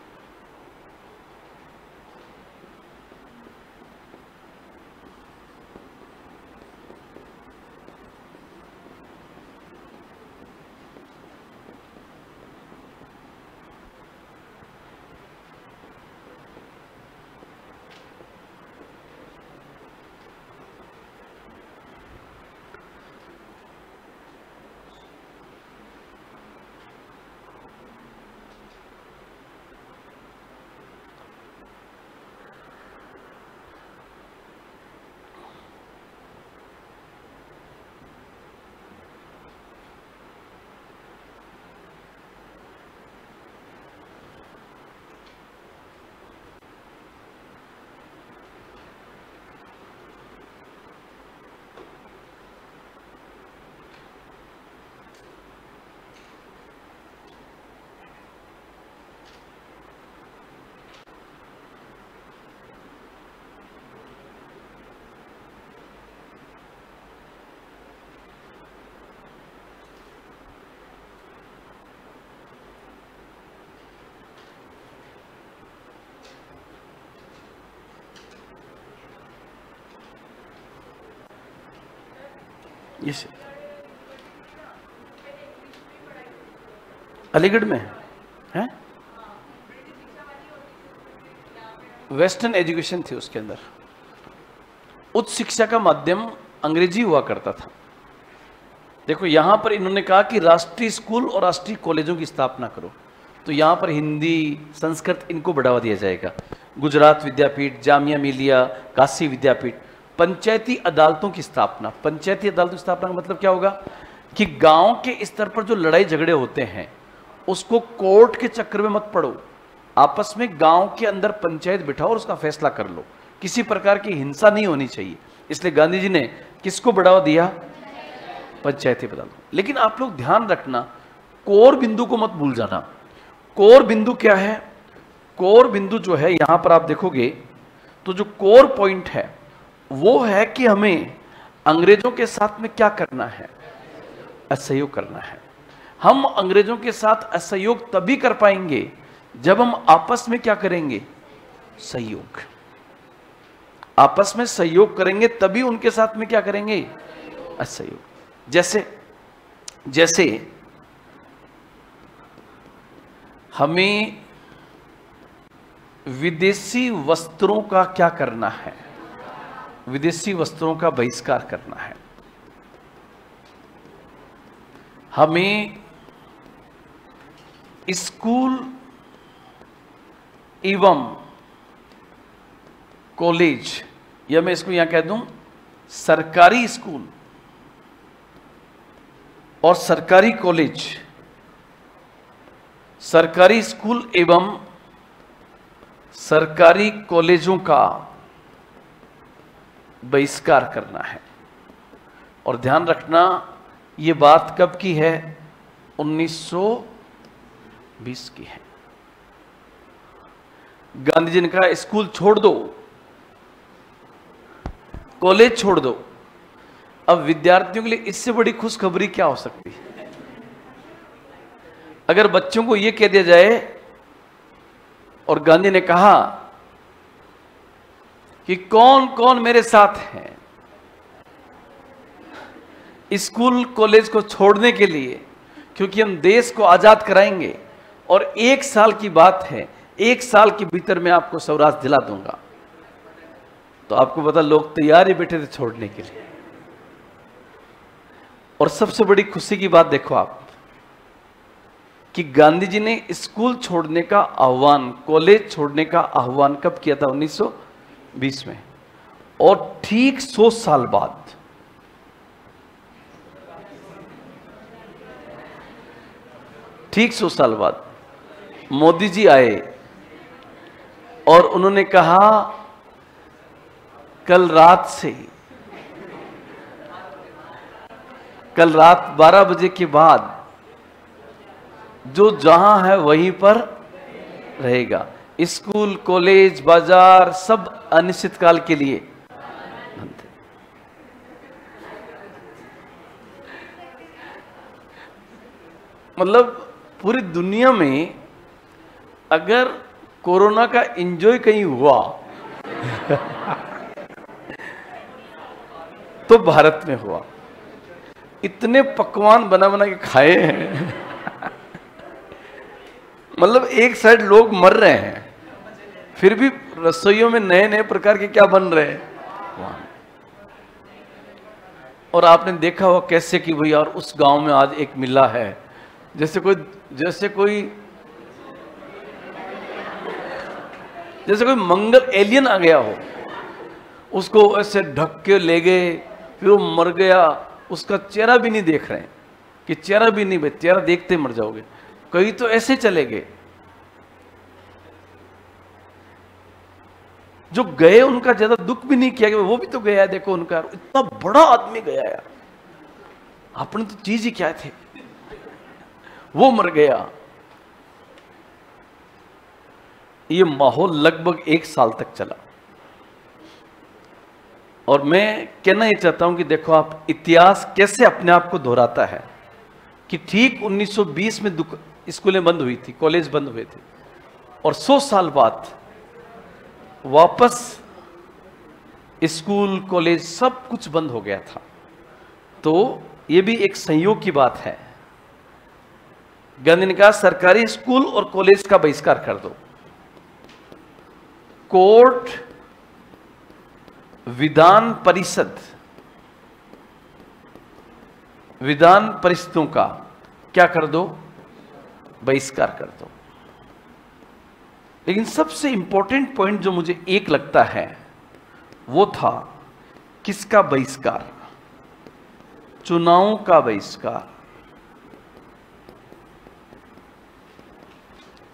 ये अलीगढ़ में है, वेस्टर्न एजुकेशन थी, उसके अंदर उच्च शिक्षा का माध्यम अंग्रेजी हुआ करता था। देखो यहां पर इन्होंने कहा कि राष्ट्रीय स्कूल और राष्ट्रीय कॉलेजों की स्थापना करो, तो यहां पर हिंदी, संस्कृत, इनको बढ़ावा दिया जाएगा। गुजरात विद्यापीठ, जामिया मिलिया, काशी विद्यापीठ। पंचायती अदालतों की स्थापना। पंचायती अदालतों की स्थापना का मतलब क्या होगा कि गांव के स्तर पर जो लड़ाई झगड़े होते हैं उसको कोर्ट के चक्कर में मत पड़ो, आपस में गांव के अंदर पंचायत बिठाओ और उसका फैसला कर लो। किसी प्रकार की हिंसा नहीं होनी चाहिए, इसलिए गांधी जी ने किसको बढ़ावा दिया? पंचायती अदालत। लेकिन आप लोग ध्यान रखना, कोर बिंदु को मत भूल जाना। कोर बिंदु क्या है? कोर बिंदु जो है यहां पर आप देखोगे तो जो कोर पॉइंट है वो है कि हमें अंग्रेजों के साथ में क्या करना है? असहयोग करना है। हम अंग्रेजों के साथ असहयोग तभी कर पाएंगे जब हम आपस में क्या करेंगे? सहयोग। आपस में सहयोग करेंगे तभी उनके साथ में क्या करेंगे? असहयोग। जैसे हमें विदेशी वस्त्रों का क्या करना है? विदेशी वस्त्रों का बहिष्कार करना है। हमें स्कूल एवं कॉलेज या मैं इसको यहां कह दूं, सरकारी स्कूल और सरकारी कॉलेज, सरकारी स्कूल एवं सरकारी कॉलेजों का बहिष्कार करना है। और ध्यान रखना, ये बात कब की है? 1920 की है। गांधी जी ने कहा स्कूल छोड़ दो, कॉलेज छोड़ दो। अब विद्यार्थियों के लिए इससे बड़ी खुशखबरी क्या हो सकती है? अगर बच्चों को यह कह दिया जाए, और गांधी ने कहा कि कौन कौन मेरे साथ हैं स्कूल कॉलेज को छोड़ने के लिए, क्योंकि हम देश को आजाद कराएंगे और 1 साल की बात है, 1 साल के भीतर मैं आपको स्वराज दिला दूंगा। तो आपको पता, लोग तैयार ही बैठे थे छोड़ने के लिए। और सबसे बड़ी खुशी की बात देखो आप, कि गांधी जी ने स्कूल छोड़ने का आह्वान, कॉलेज छोड़ने का आह्वान कब किया था? 1920 में। और ठीक 100 साल बाद, ठीक 100 साल बाद मोदी जी आए और उन्होंने कहा कल रात से, कल रात 12 बजे के बाद जो जहां है वहीं पर रहेगा। स्कूल, कॉलेज, बाजार सब अनिश्चित काल के लिए बंद है। मतलब पूरी दुनिया में अगर कोरोना का एंजॉय कहीं हुआ तो भारत में हुआ। इतने पकवान बना बना के खाए हैं मतलब एक साइड लोग मर रहे हैं, फिर भी रसोइयों में नए नए प्रकार के क्या बन रहे हैं। और आपने देखा हुआ कैसे कि भाई यार उस गांव में आज एक मिला है, जैसे कोई मंगल एलियन आ गया हो, उसको ऐसे ढक के ले गए, फिर वो मर गया, उसका चेहरा भी नहीं देख रहे हैं कि चेहरा भी नहीं, भाई चेहरा देखते मर जाओगे। कई तो ऐसे चले गए, जो गए उनका ज्यादा दुख भी नहीं किया कि वो भी तो गया है, देखो उनका इतना बड़ा आदमी गया यार, आपने तो चीज ही क्या थे, वो मर गया। ये माहौल लगभग 1 साल तक चला। और मैं कहना ये चाहता हूं कि देखो आप इतिहास कैसे अपने आप को दोहराता है, कि ठीक 1920 में स्कूलें बंद हुई थी, कॉलेज बंद हुए थे, और 100 साल बाद वापस स्कूल, कॉलेज सब कुछ बंद हो गया था। तो ये भी एक संयोग की बात है। गांधी ने कहा सरकारी स्कूल और कॉलेज का बहिष्कार कर दो। कोर्ट, विधान परिषदों का क्या कर दो? बहिष्कार कर दो। लेकिन सबसे इंपॉर्टेंट पॉइंट जो मुझे एक लगता है वो था किसका बहिष्कार? चुनावों का बहिष्कार।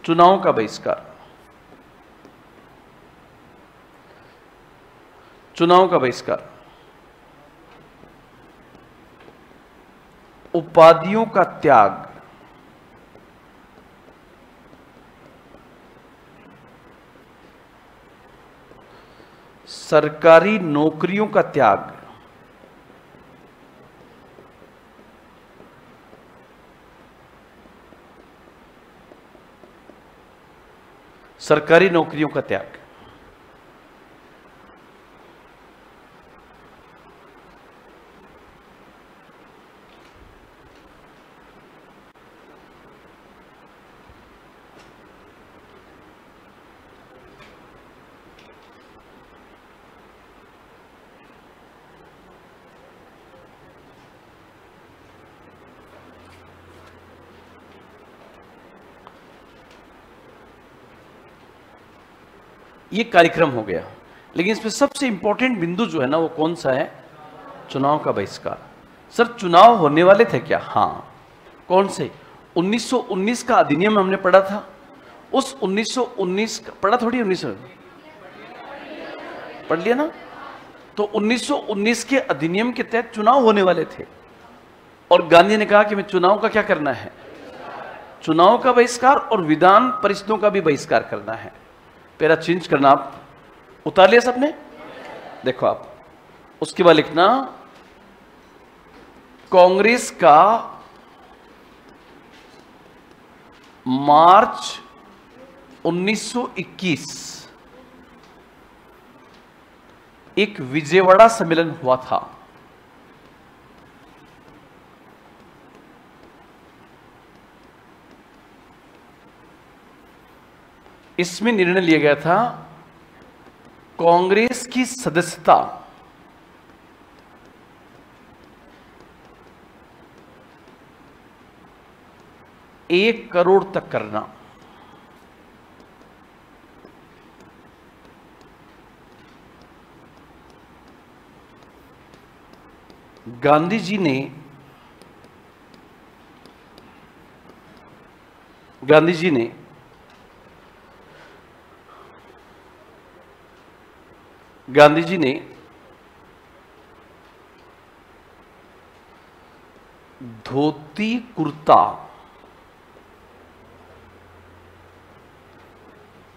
चुनावों का बहिष्कार। चुनाव का बहिष्कार। उपाधियों का त्याग। सरकारी नौकरियों का त्याग। सरकारी नौकरियों का त्याग। ये कार्यक्रम हो गया। लेकिन इसमें सबसे इंपॉर्टेंट बिंदु जो है ना वो कौन सा है? चुनाव का बहिष्कार। सर चुनाव होने वाले थे क्या? हाँ। कौन से? 1919 का अधिनियम हमने पढ़ा था। उस 1919 का पढ़ा थोड़ी, 19 पढ़ लिया ना। तो 1919 के अधिनियम के तहत चुनाव होने वाले थे और गांधी ने कहा कि मैं चुनाव का क्या करना है? चुनाव का बहिष्कार और विधान परिषदों का भी बहिष्कार करना है। पैरा चेंज करना। आप उतार लिया सबने? देखो आप उसके बाद लिखना कांग्रेस का मार्च 1921 एक विजयवाड़ा सम्मेलन हुआ था। इसमें निर्णय लिया गया था कांग्रेस की सदस्यता 1 करोड़ तक करना। गांधी जी ने धोती कुर्ता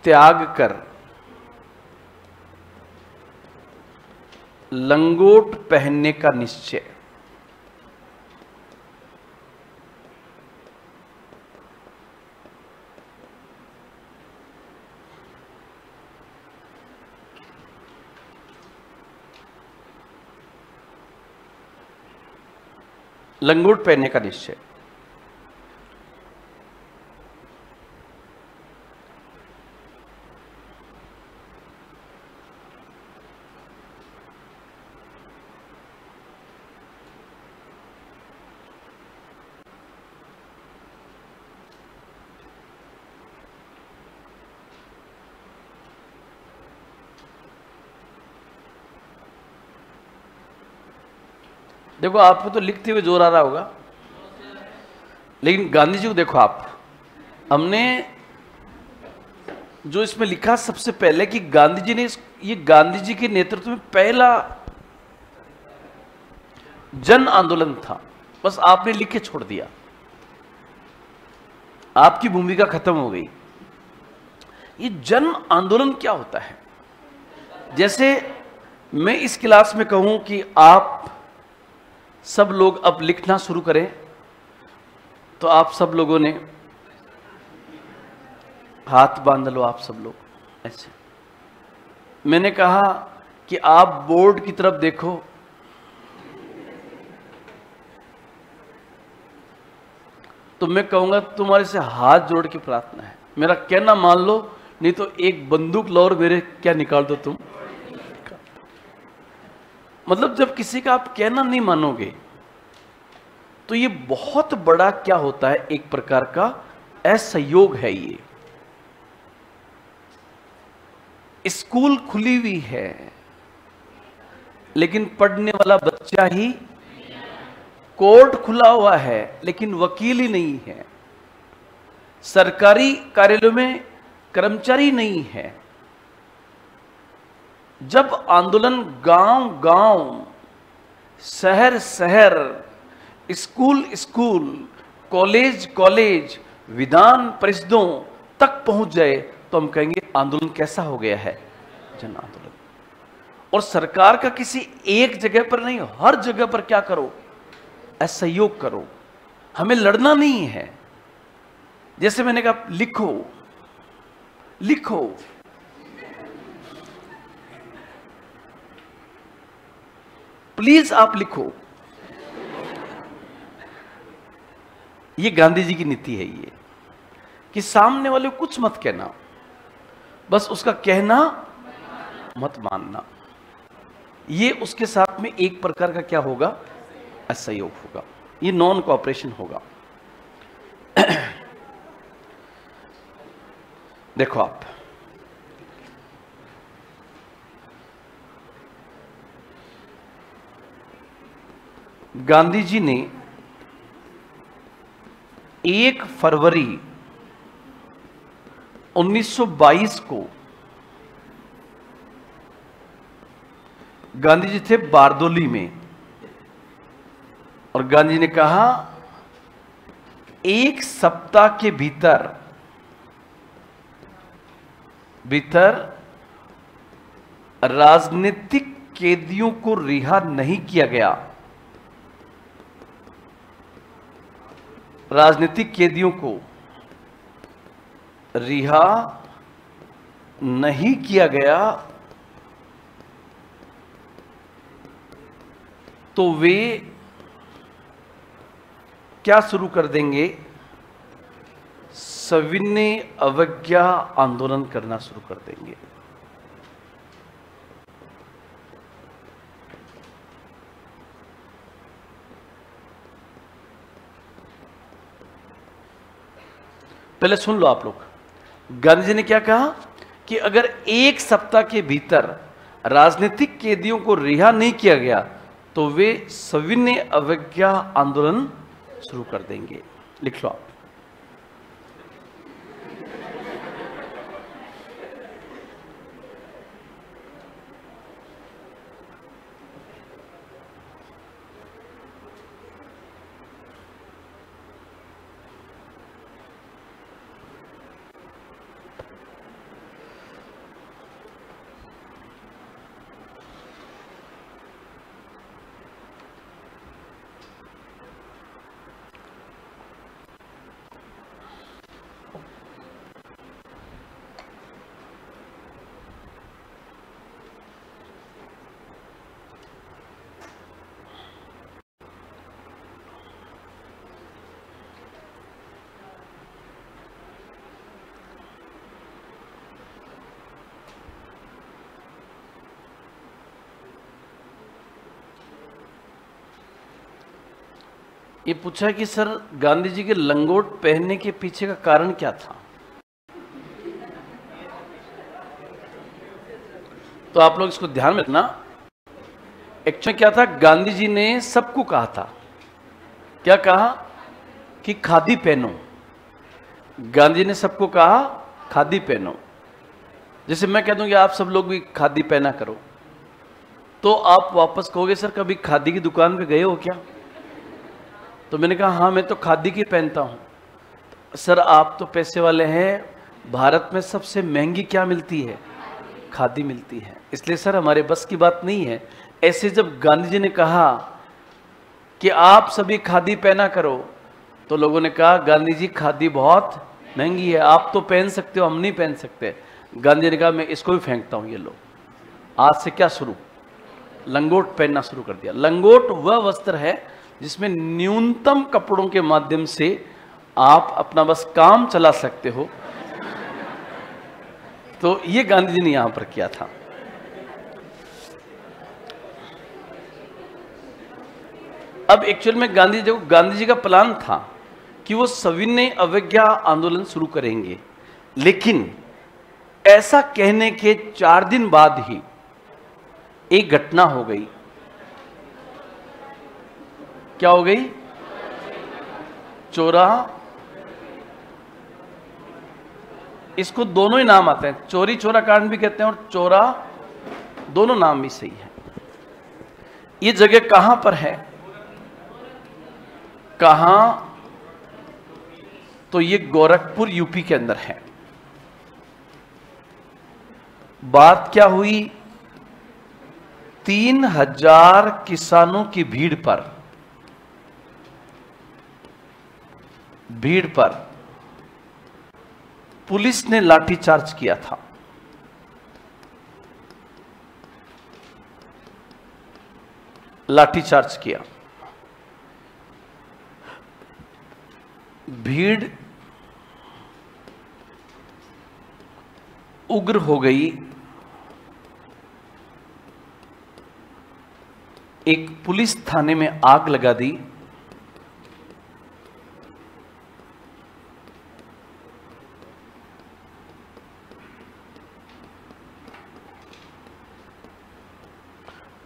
त्याग कर लंगोट पहनने का निश्चय। लंगोट पहनने का निश्चय। देखो आपको तो लिखते हुए जोर आ रहा होगा, लेकिन गांधी जी को देखो आप। हमने जो इसमें लिखा सबसे पहले कि गांधी जी ने ये गांधी जी के नेतृत्व में पहला जन आंदोलन था। बस आपने लिख के छोड़ दिया, आपकी भूमिका खत्म हो गई। ये जन आंदोलन क्या होता है? जैसे मैं इस क्लास में कहूं कि आप सब लोग अब लिखना शुरू करें, तो आप सब लोगों ने हाथ बांध लो। आप सब लोग ऐसे। मैंने कहा कि आप बोर्ड की तरफ देखो, तो मैं कहूंगा तुम्हारे से हाथ जोड़ के प्रार्थना है, मेरा कहना मान लो, नहीं तो एक बंदूक लो और मेरे क्या निकाल दो तुम। मतलब जब किसी का आप कहना नहीं मानोगे तो ये बहुत बड़ा क्या होता है, एक प्रकार का असहयोग है। ये स्कूल खुली हुई है लेकिन पढ़ने वाला बच्चा ही, कोर्ट खुला हुआ है लेकिन वकील ही नहीं है, सरकारी कार्यालयों में कर्मचारी नहीं है। जब आंदोलन गांव गांव, शहर शहर, स्कूल स्कूल, कॉलेज कॉलेज, विधान परिषदों तक पहुंच जाए तो हम कहेंगे आंदोलन कैसा हो गया है? जन आंदोलन। और सरकार का किसी एक जगह पर नहीं, हर जगह पर क्या करो? असहयोग करो। हमें लड़ना नहीं है। जैसे मैंने कहा लिखो लिखो, प्लीज आप लिखो। ये गांधी जी की नीति है, ये कि सामने वाले को कुछ मत कहना, बस उसका कहना मत मानना। ये उसके साथ में एक प्रकार का क्या होगा? असहयोग होगा। ये नॉन कोऑपरेशन होगा। देखो आप, गांधी जी ने 1 फरवरी 1922 को, गांधी जी थे बारदोली में, और गांधी जी ने कहा 1 सप्ताह के भीतर राजनीतिक कैदियों को रिहा नहीं किया गया, राजनीतिक कैदियों को रिहा नहीं किया गया तो वे क्या शुरू कर देंगे? सविनय अवज्ञा आंदोलन करना शुरू कर देंगे। पहले सुन लो आप लोग, गांधी जी ने क्या कहा कि अगर 1 सप्ताह के भीतर राजनीतिक कैदियों को रिहा नहीं किया गया तो वे सविनय अवज्ञा आंदोलन शुरू कर देंगे। लिख लो आप। ये पूछा कि सर गांधी जी के लंगोट पहनने के पीछे का कारण क्या था? तो आप लोग इसको ध्यान में रखना। एक्चुअली क्या था, गांधी जी ने सबको कहा था, क्या कहा कि खादी पहनो। गांधी जी ने सबको कहा खादी पहनो। जैसे मैं कह दूं कि आप सब लोग भी खादी पहना करो, तो आप वापस कहोगे सर कभी खादी की दुकान पे गए हो क्या? तो मैंने कहा हाँ मैं तो खादी की पहनता हूँ। सर आप तो पैसे वाले हैं, भारत में सबसे महंगी क्या मिलती है? खादी मिलती है, इसलिए सर हमारे बस की बात नहीं है। ऐसे जब गांधी जी ने कहा कि आप सभी खादी पहना करो, तो लोगों ने कहा गांधी जी खादी बहुत महंगी है, आप तो पहन सकते हो, हम नहीं पहन सकते। गांधी जी ने कहा मैं इसको भी फेंकता हूँ। ये लो, आज से क्या शुरू? लंगोट पहनना शुरू कर दिया। लंगोट वह वस्त्र है जिसमें न्यूनतम कपड़ों के माध्यम से आप अपना बस काम चला सकते हो। तो ये गांधी जी ने यहां पर किया था। अब एक्चुअल में गांधी जी का प्लान था कि वो सविनय अवज्ञा आंदोलन शुरू करेंगे, लेकिन ऐसा कहने के 4 दिन बाद ही एक घटना हो गई। क्या हो गई? चौराहा। इसको दोनों ही नाम आते हैं, चोरी चोरा कांड भी कहते हैं और चोरा, दोनों नाम भी सही है। ये जगह कहां पर है? कहां? तो ये गोरखपुर यूपी के अंदर है। बात क्या हुई? 3000 किसानों की भीड़ पर पुलिस ने लाठीचार्ज किया था। लाठीचार्ज किया, भीड़ उग्र हो गई। एक पुलिस थाने में आग लगा दी।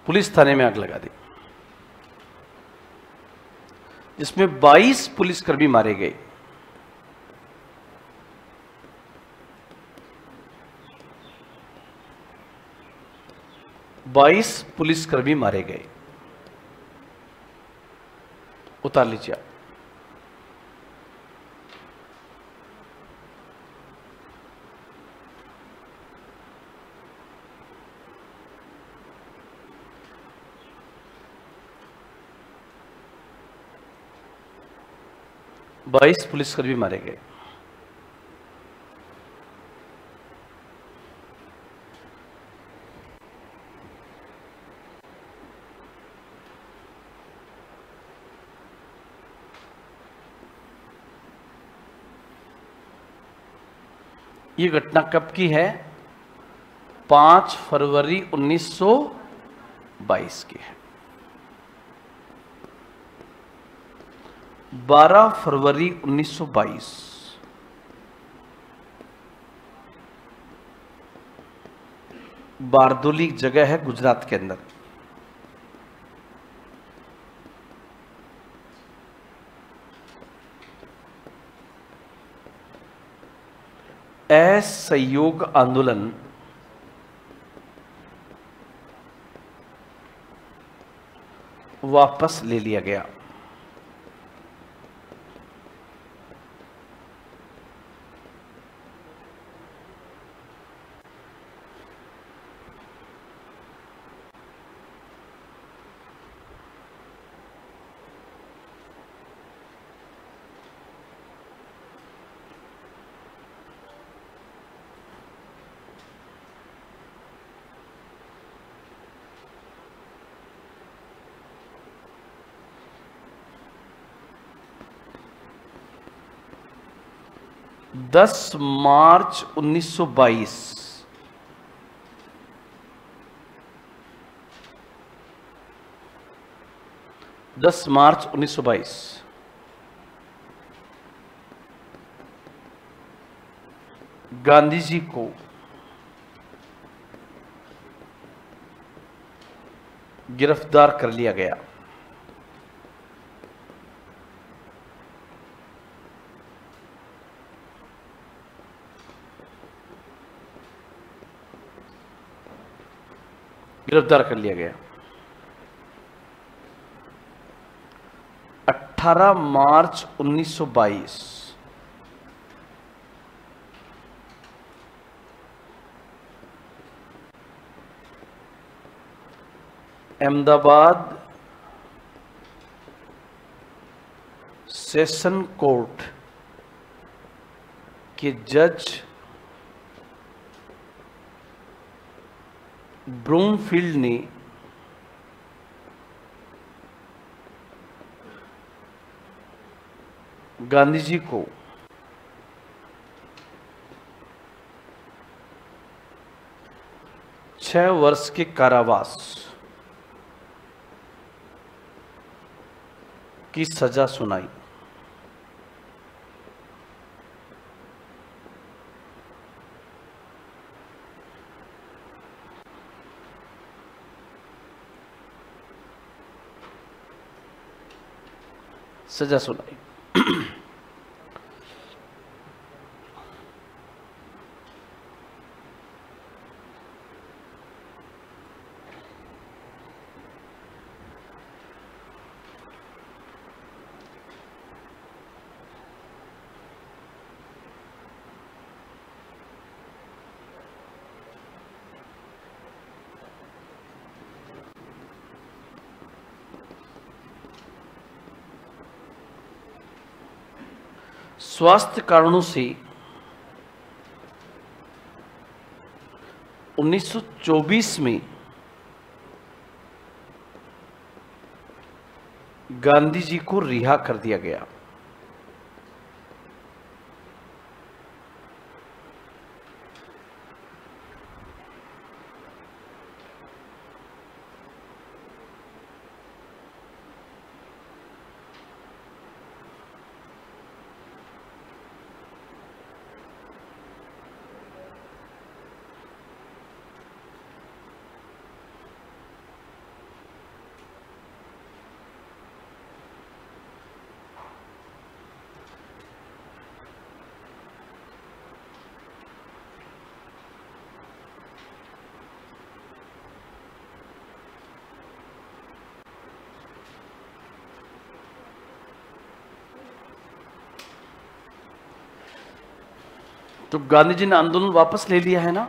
पुलिस थाने में आग लगा दी। जिसमें 22 पुलिसकर्मी मारे गए। बाईस पुलिसकर्मी मारे गए। उतार लीजिए आप। बाईस पुलिसकर्मी मारे गए। ये घटना कब की है? 5 फरवरी 1922 की है। 12 फरवरी 1922 बारदोली एक जगह है गुजरात के अंदर। असहयोग आंदोलन वापस ले लिया गया। दस मार्च 1922 10 मार्च 1922 गांधी जी को गिरफ्तार कर लिया गया। गिरफ्तार कर लिया गया। 18 मार्च 1922 अहमदाबाद सेशन कोर्ट के जज ब्रूमफील्ड ने गांधी जी को छह वर्ष के कारावास की सजा सुनाई। सजा सुनाई। स्वास्थ्य कारणों से 1924 में गांधी जी को रिहा कर दिया गया। तो गांधी जी ने आंदोलन वापस ले लिया है ना।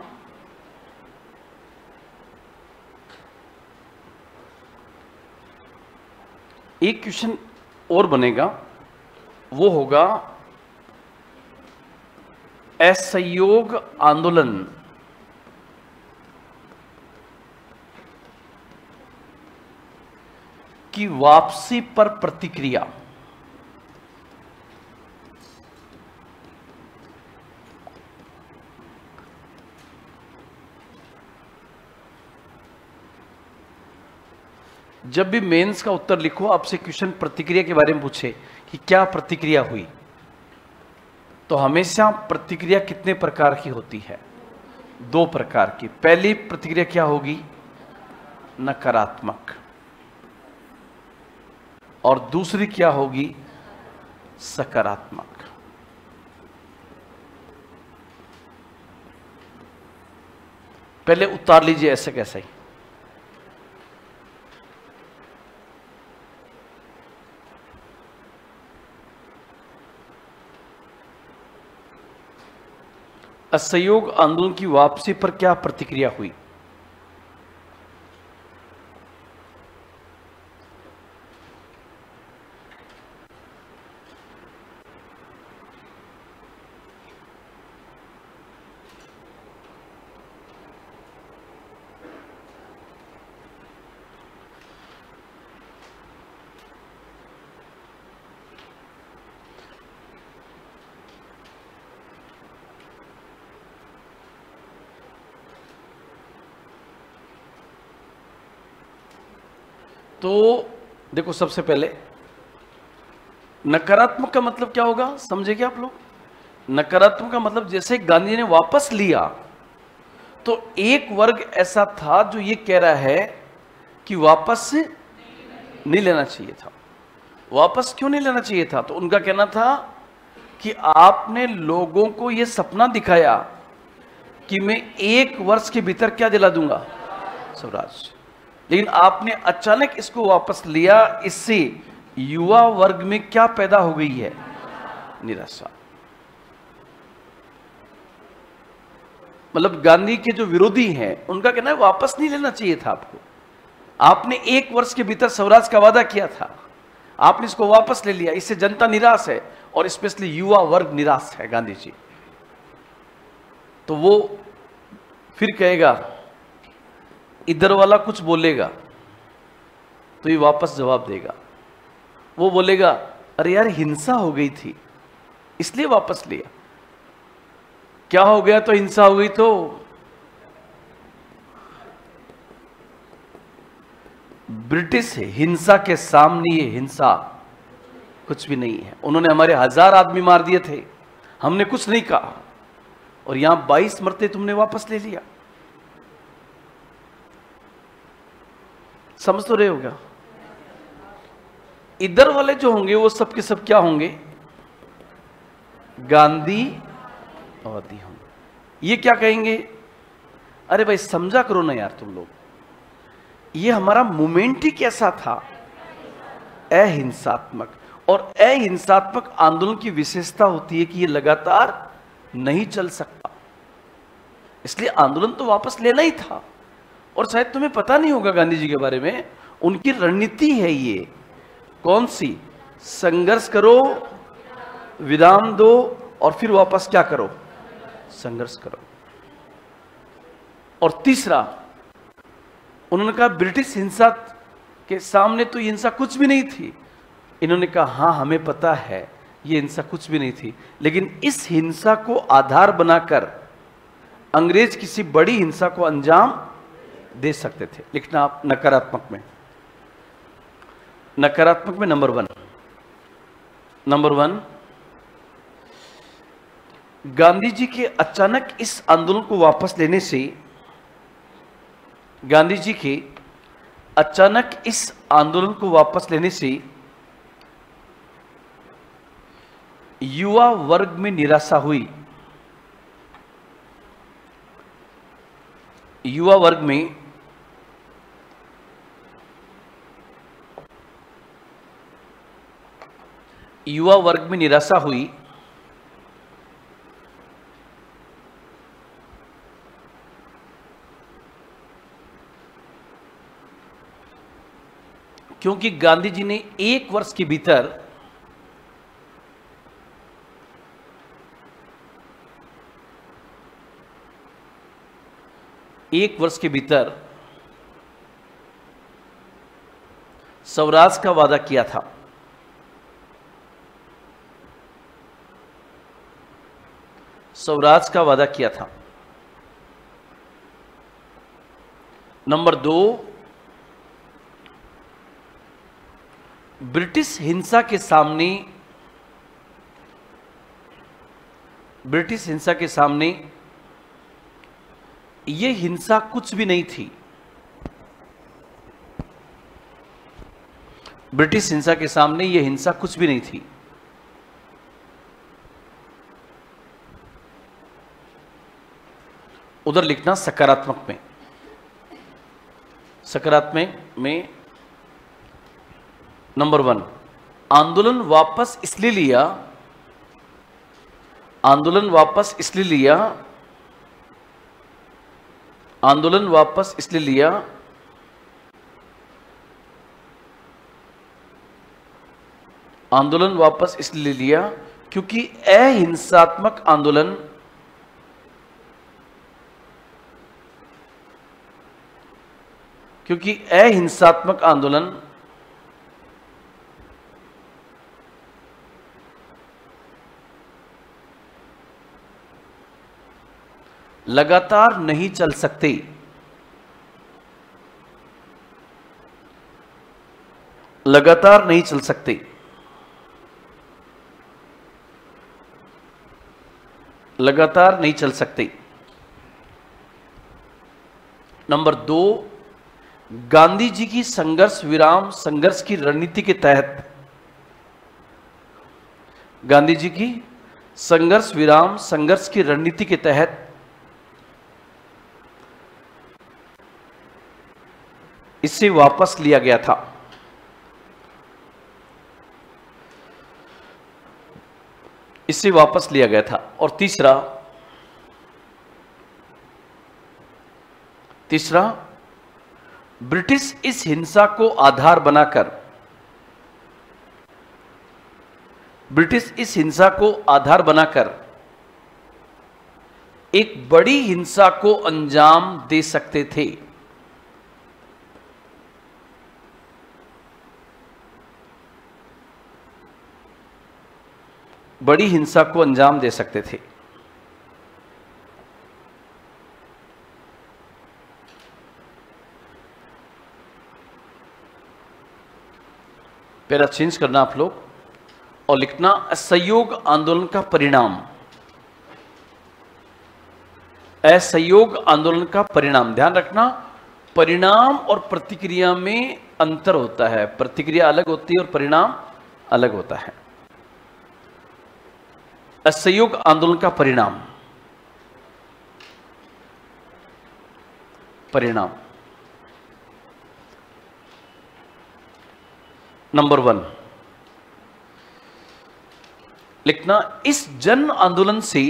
एक क्वेश्चन और बनेगा, वो होगा असहयोग आंदोलन की वापसी पर प्रतिक्रिया। जब भी मेंस का उत्तर लिखो, आपसे क्वेश्चन प्रतिक्रिया के बारे में पूछे कि क्या प्रतिक्रिया हुई, तो हमेशा प्रतिक्रिया कितने प्रकार की होती है? 2 प्रकार की। पहली प्रतिक्रिया क्या होगी? नकारात्मक। और दूसरी क्या होगी? सकारात्मक। पहले उतार लीजिए ऐसे कैसे ही। असहयोग आंदोलन की वापसी पर क्या प्रतिक्रिया हुई? तो देखो, सबसे पहले नकारात्मक का मतलब क्या होगा, समझे क्या आप लोग? नकारात्मक का मतलब जैसे गांधी ने वापस लिया, तो एक वर्ग ऐसा था जो ये कह रहा है कि वापस नहीं लेना चाहिए था। वापस क्यों नहीं लेना चाहिए था? तो उनका कहना था कि आपने लोगों को यह सपना दिखाया कि मैं 1 वर्ष के भीतर क्या दिला दूंगा? स्वराज। लेकिन आपने अचानक इसको वापस लिया। इससे युवा वर्ग में क्या पैदा हो गई है? निराशा। मतलब गांधी के जो विरोधी हैं उनका कहना है वापस नहीं लेना चाहिए था आपको। आपने 1 वर्ष के भीतर स्वराज का वादा किया था, आपने इसको वापस ले लिया। इससे जनता निराश है और स्पेशली युवा वर्ग निराश है गांधी जी। तो वो फिर कहेगा, इधर वाला कुछ बोलेगा तो ये वापस जवाब देगा। वो बोलेगा, अरे यार हिंसा हो गई थी इसलिए वापस लिया। क्या हो गया? तो हिंसा हो गई। तो ब्रिटिश हिंसा के सामने ये हिंसा कुछ भी नहीं है। उन्होंने हमारे 1000 आदमी मार दिए थे, हमने कुछ नहीं कहा, और यहां 22 मरते तुमने वापस ले लिया। समझ तो रहे हो क्या? इधर वाले जो होंगे वो सब के सब क्या होंगे? गांधीवादी होंगे। ये क्या कहेंगे? अरे भाई समझा करो ना यार तुम लोग, ये हमारा मूवमेंट ही कैसा था? अहिंसात्मक। और अहिंसात्मक आंदोलन की विशेषता होती है कि ये लगातार नहीं चल सकता, इसलिए आंदोलन तो वापस लेना ही था। और शायद तुम्हें पता नहीं होगा गांधी जी के बारे में, उनकी रणनीति है ये कौन सी? संघर्ष करो, विराम दो, और फिर वापस क्या करो? संघर्ष करो। और तीसरा, उन्होंने कहा ब्रिटिश हिंसा के सामने तो ये हिंसा कुछ भी नहीं थी। इन्होंने कहा हाँ हमें पता है ये हिंसा कुछ भी नहीं थी, लेकिन इस हिंसा को आधार बनाकर अंग्रेज किसी बड़ी हिंसा को अंजाम दे सकते थे। लिखना आप नकारात्मक में। नकारात्मक में नंबर 1, गांधी जी के अचानक इस आंदोलन को वापस लेने से, गांधी जी के अचानक इस आंदोलन को वापस लेने से युवा वर्ग में निराशा हुई। युवा वर्ग में निराशा हुई क्योंकि गांधी जी ने 1 वर्ष के भीतर स्वराज का वादा किया था। स्वराज का वादा किया था। नंबर 2, ब्रिटिश हिंसा के सामने ये हिंसा कुछ भी नहीं थी। ब्रिटिश हिंसा के सामने ये हिंसा कुछ भी नहीं थी। उधर लिखना सकारात्मक में। सकारात्मक में नंबर 1, आंदोलन वापस इसलिए लिया आंदोलन वापस इसलिए लिया क्योंकि अहिंसात्मक आंदोलन लगातार नहीं चल सकते। लगातार नहीं चल सकते। लगातार नहीं चल सकते। नंबर 2, गांधी जी की संघर्ष की रणनीति के तहत गांधी जी की संघर्ष की रणनीति के तहत इसे वापस लिया गया था। इसे वापस लिया गया था। और तीसरा, ब्रिटिश इस हिंसा को आधार बनाकर एक बड़ी हिंसा को अंजाम दे सकते थे। बड़ी हिंसा को अंजाम दे सकते थे। पैरा चेंज करना आप लोग और लिखना असहयोग आंदोलन का परिणाम। असहयोग आंदोलन का परिणाम। ध्यान रखना, परिणाम और प्रतिक्रिया में अंतर होता है। प्रतिक्रिया अलग होती है और परिणाम अलग होता है। असहयोग आंदोलन का परिणाम। नंबर 1 लिखना, इस जन आंदोलन से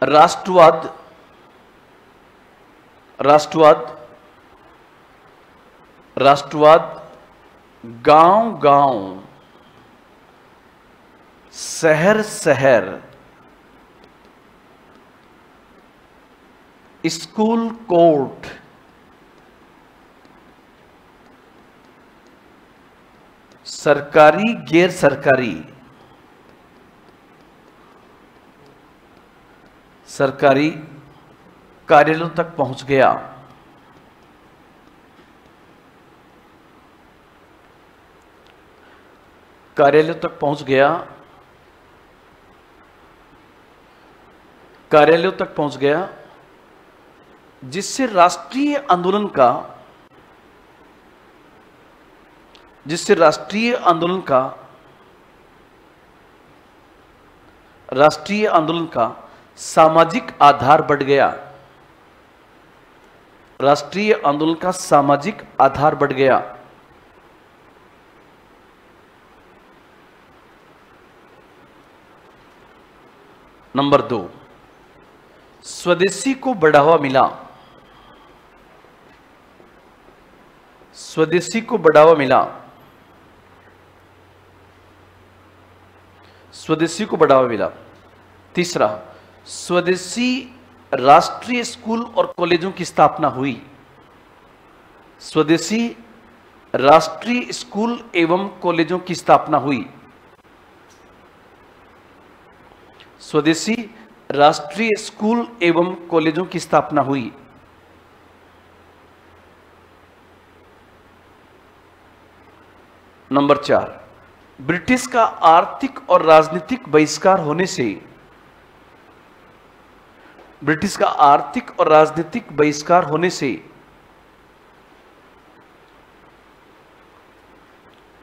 राष्ट्रवाद गांव-गांव, शहर-शहर, स्कूल कोर्ट, सरकारी गैर सरकारी, सरकारी कार्यालयों तक पहुंच गया। कार्यालयों तक पहुंच गया जिससे राष्ट्रीय आंदोलन का सामाजिक आधार बढ़ गया। राष्ट्रीय आंदोलन का सामाजिक आधार बढ़ गया। नंबर 2, स्वदेशी को बढ़ावा मिला। स्वदेशी को बढ़ावा मिला। स्वदेशी को बढ़ावा मिला। तीसरा, स्वदेशी राष्ट्रीय स्कूल और कॉलेजों की स्थापना हुई। स्वदेशी राष्ट्रीय स्कूल एवं कॉलेजों की स्थापना हुई। स्वदेशी राष्ट्रीय स्कूल एवं कॉलेजों की स्थापना हुई। नंबर 4, ब्रिटिश का आर्थिक और राजनीतिक बहिष्कार होने से, ब्रिटिश का आर्थिक और राजनीतिक बहिष्कार होने से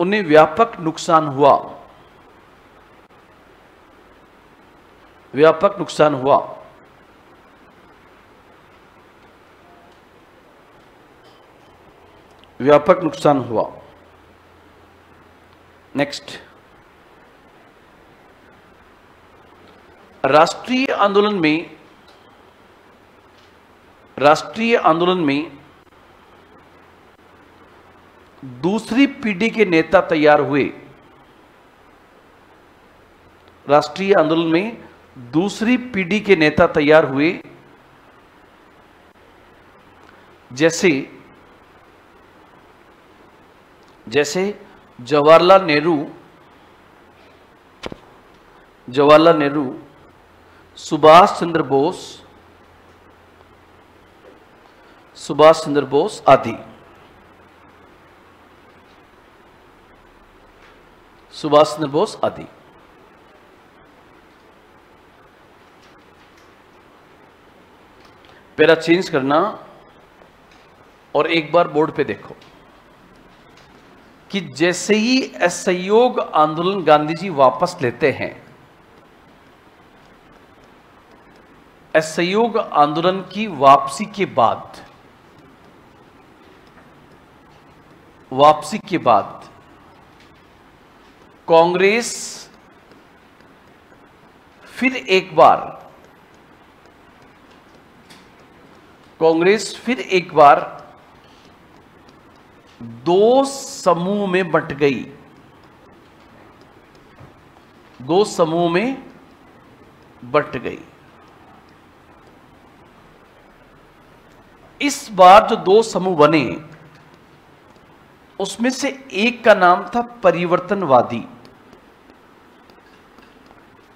उन्हें व्यापक नुकसान हुआ। व्यापक नुकसान हुआ। व्यापक नुकसान हुआ। नेक्स्ट, राष्ट्रीय आंदोलन में दूसरी पीढ़ी के नेता तैयार हुए। राष्ट्रीय आंदोलन में दूसरी पीढ़ी के नेता तैयार हुए, जैसे जवाहरलाल नेहरू, सुभाष चंद्र बोस आदि। सुभाष चंद्र बोस आदि। पैरा चेंज करना और एक बार बोर्ड पे देखो कि जैसे ही असहयोग आंदोलन गांधी जी वापस लेते हैं, असहयोग आंदोलन की वापसी के बाद कांग्रेस फिर एक बार दो समूह में बंट गई। दो समूह में बंट गई। इस बार जो दो समूह बने, उसमें से एक का नाम था परिवर्तनवादी।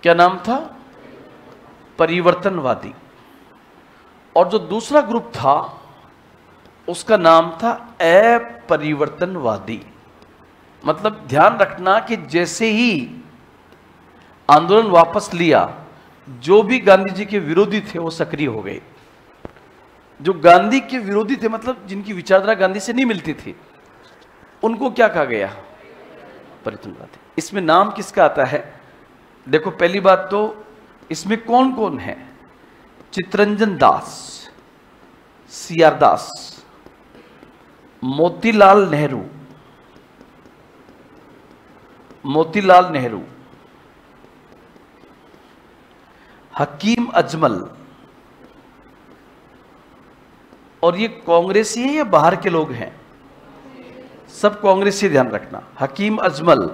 क्या नाम था? परिवर्तनवादी। और जो दूसरा ग्रुप था उसका नाम था अपरिवर्तनवादी। मतलब ध्यान रखना कि जैसे ही आंदोलन वापस लिया, जो भी गांधी जी के विरोधी थे वो सक्रिय हो गए। जो गांधी के विरोधी थे, मतलब जिनकी विचारधारा गांधी से नहीं मिलती थी, उनको क्या कहा गया? परिवर्तनवादी। इसमें नाम किसका आता है? देखो, पहली बात तो इसमें कौन कौन है? चित्तरंजन दास, सीआर दास, मोतीलाल नेहरू, हकीम अजमल। और ये कांग्रेसी है या बाहर के लोग हैं? सब कांग्रेसी, ध्यान रखना। हकीम अजमल,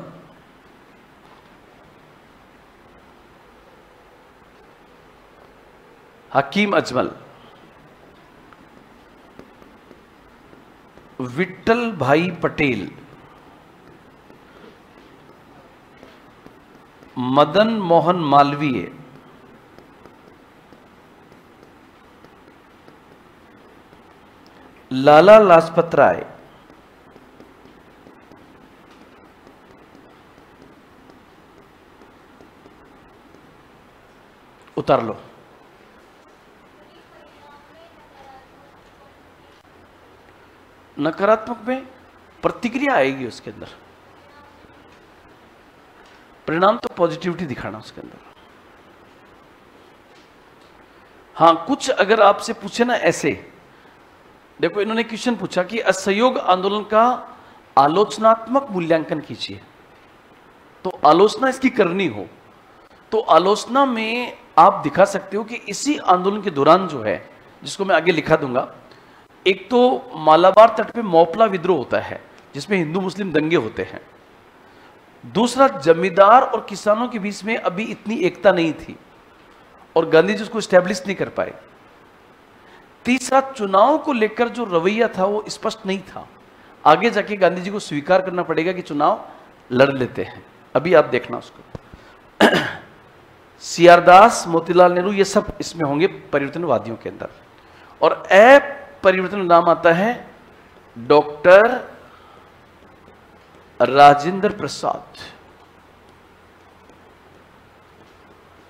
विट्ठल भाई पटेल, मदन मोहन मालवीय, लाला लाजपत राय, उतार लो। नकारात्मक में प्रतिक्रिया आएगी उसके अंदर, परिणाम तो पॉजिटिविटी दिखाना उसके अंदर। हां, कुछ अगर आपसे पूछे ना ऐसे, देखो इन्होंने क्वेश्चन पूछा कि असहयोग आंदोलन का आलोचनात्मक मूल्यांकन कीजिए। तो आलोचना इसकी करनी हो तो आलोचना में आप दिखा सकते हो कि इसी आंदोलन के दौरान जो है, जिसको मैं आगे लिखा दूंगा, एक तो मालाबार तट पे मौपला विद्रोह होता है जिसमें हिंदू मुस्लिम दंगे होते हैं। दूसरा, जमींदार और किसानों के बीच में अभी इतनी एकता नहीं थी और गांधी जी उसको स्टैब्लिश नहीं कर पाए। तीसरा, चुनाव को लेकर जो रवैया था वो स्पष्ट नहीं था। आगे जाके गांधी जी को स्वीकार करना पड़ेगा कि चुनाव लड़ लेते हैं, अभी आप देखना उसको। सीआर दास, मोतीलाल नेहरू, ये सब इसमें होंगे परिवर्तनवादियों के अंदर। और परिवर्तन नाम आता है डॉक्टर राजेंद्र प्रसाद,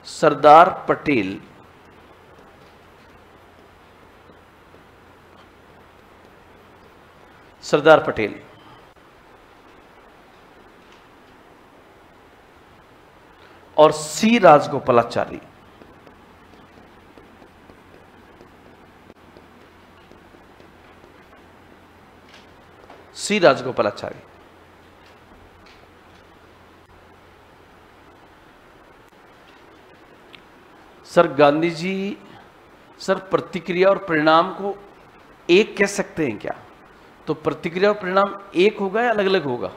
सरदार पटेल, सरदार पटेल, और सी राजगोपालाचारी। सी राजगोपालाचारी सर, गांधी जी सर प्रतिक्रिया और परिणाम को एक कह सकते हैं क्या? तो प्रतिक्रिया और परिणाम एक होगा या अलग अलग होगा?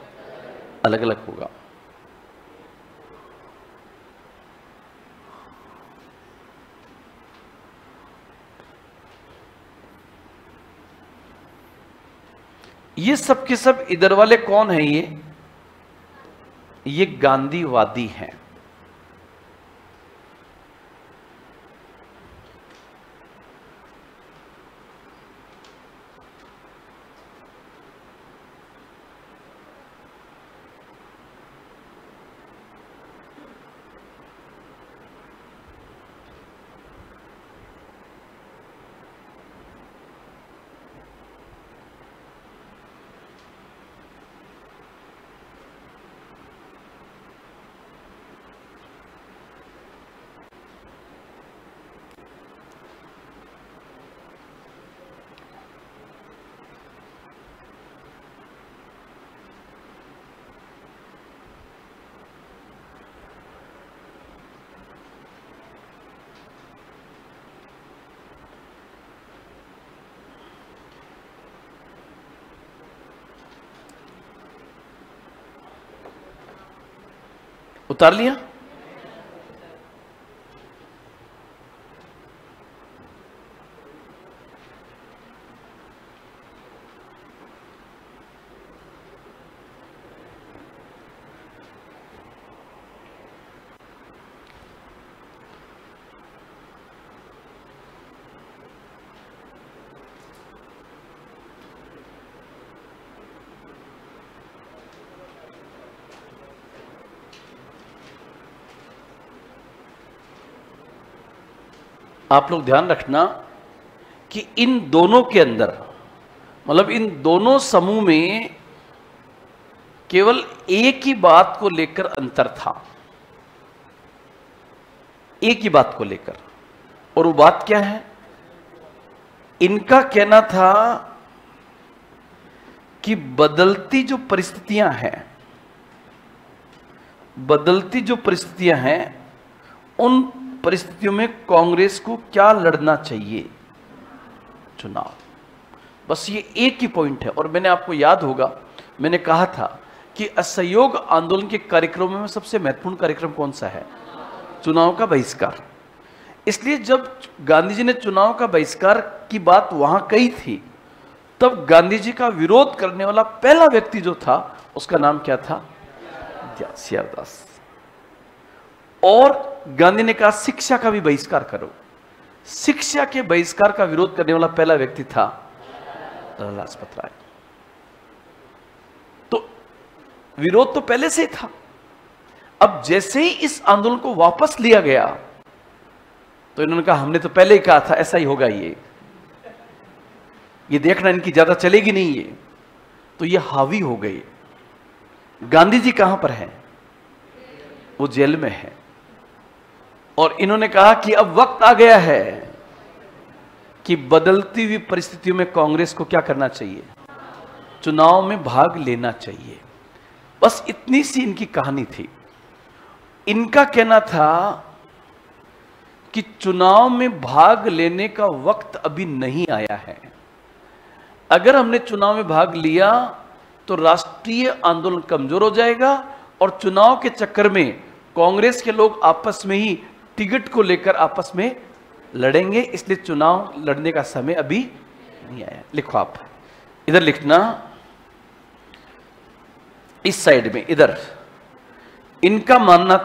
अलग अलग होगा। ये सब के सब इधर वाले कौन है? ये गांधीवादी हैं। उतार लिया? आप लोग ध्यान रखना कि इन दोनों के अंदर, मतलब इन दोनों समूह में केवल एक ही बात को लेकर अंतर था, एक ही बात को लेकर। और वो बात क्या है? इनका कहना था कि बदलती जो परिस्थितियां हैं, बदलती जो परिस्थितियां हैं, उन परिस्थितियों में कांग्रेस को क्या लड़ना चाहिए? चुनाव। बस ये एक ही पॉइंट है। और मैंने आपको याद होगा, मैंने कहा था कि असहयोग आंदोलन के कार्यक्रमों में सबसे महत्वपूर्ण कार्यक्रम कौन सा है? चुनाव का बहिष्कार। इसलिए जब गांधी जी ने चुनाव का बहिष्कार की बात वहां कही थी, तब गांधी जी का विरोध करने वाला पहला व्यक्ति जो था, उसका नाम क्या था? सीआर दास। और गांधी ने कहा शिक्षा का भी बहिष्कार करो। शिक्षा के बहिष्कार का विरोध करने वाला पहला व्यक्ति था लाला लाजपत राय। तो विरोध तो पहले से ही था। अब जैसे ही इस आंदोलन को वापस लिया गया, तो इन्होंने कहा हमने तो पहले ही कहा था ऐसा ही होगा, ये देखना इनकी ज्यादा चलेगी नहीं ये। तो ये हावी हो गए। गांधी जी कहां पर हैं? वो जेल में है। और इन्होंने कहा कि अब वक्त आ गया है कि बदलती हुई परिस्थितियों में कांग्रेस को क्या करना चाहिए? चुनाव में भाग लेना चाहिए। बस इतनी सी इनकी कहानी थी। इनका कहना था कि चुनाव में भाग लेने का वक्त अभी नहीं आया है। अगर हमने चुनाव में भाग लिया तो राष्ट्रीय आंदोलन कमजोर हो जाएगा और चुनाव के चक्कर में कांग्रेस के लोग आपस में ही टिकट को लेकर आपस में लड़ेंगे, इसलिए चुनाव लड़ने का समय अभी नहीं आया। लिखो आप, इधर लिखना, इस साइड में इधर। इनका मानना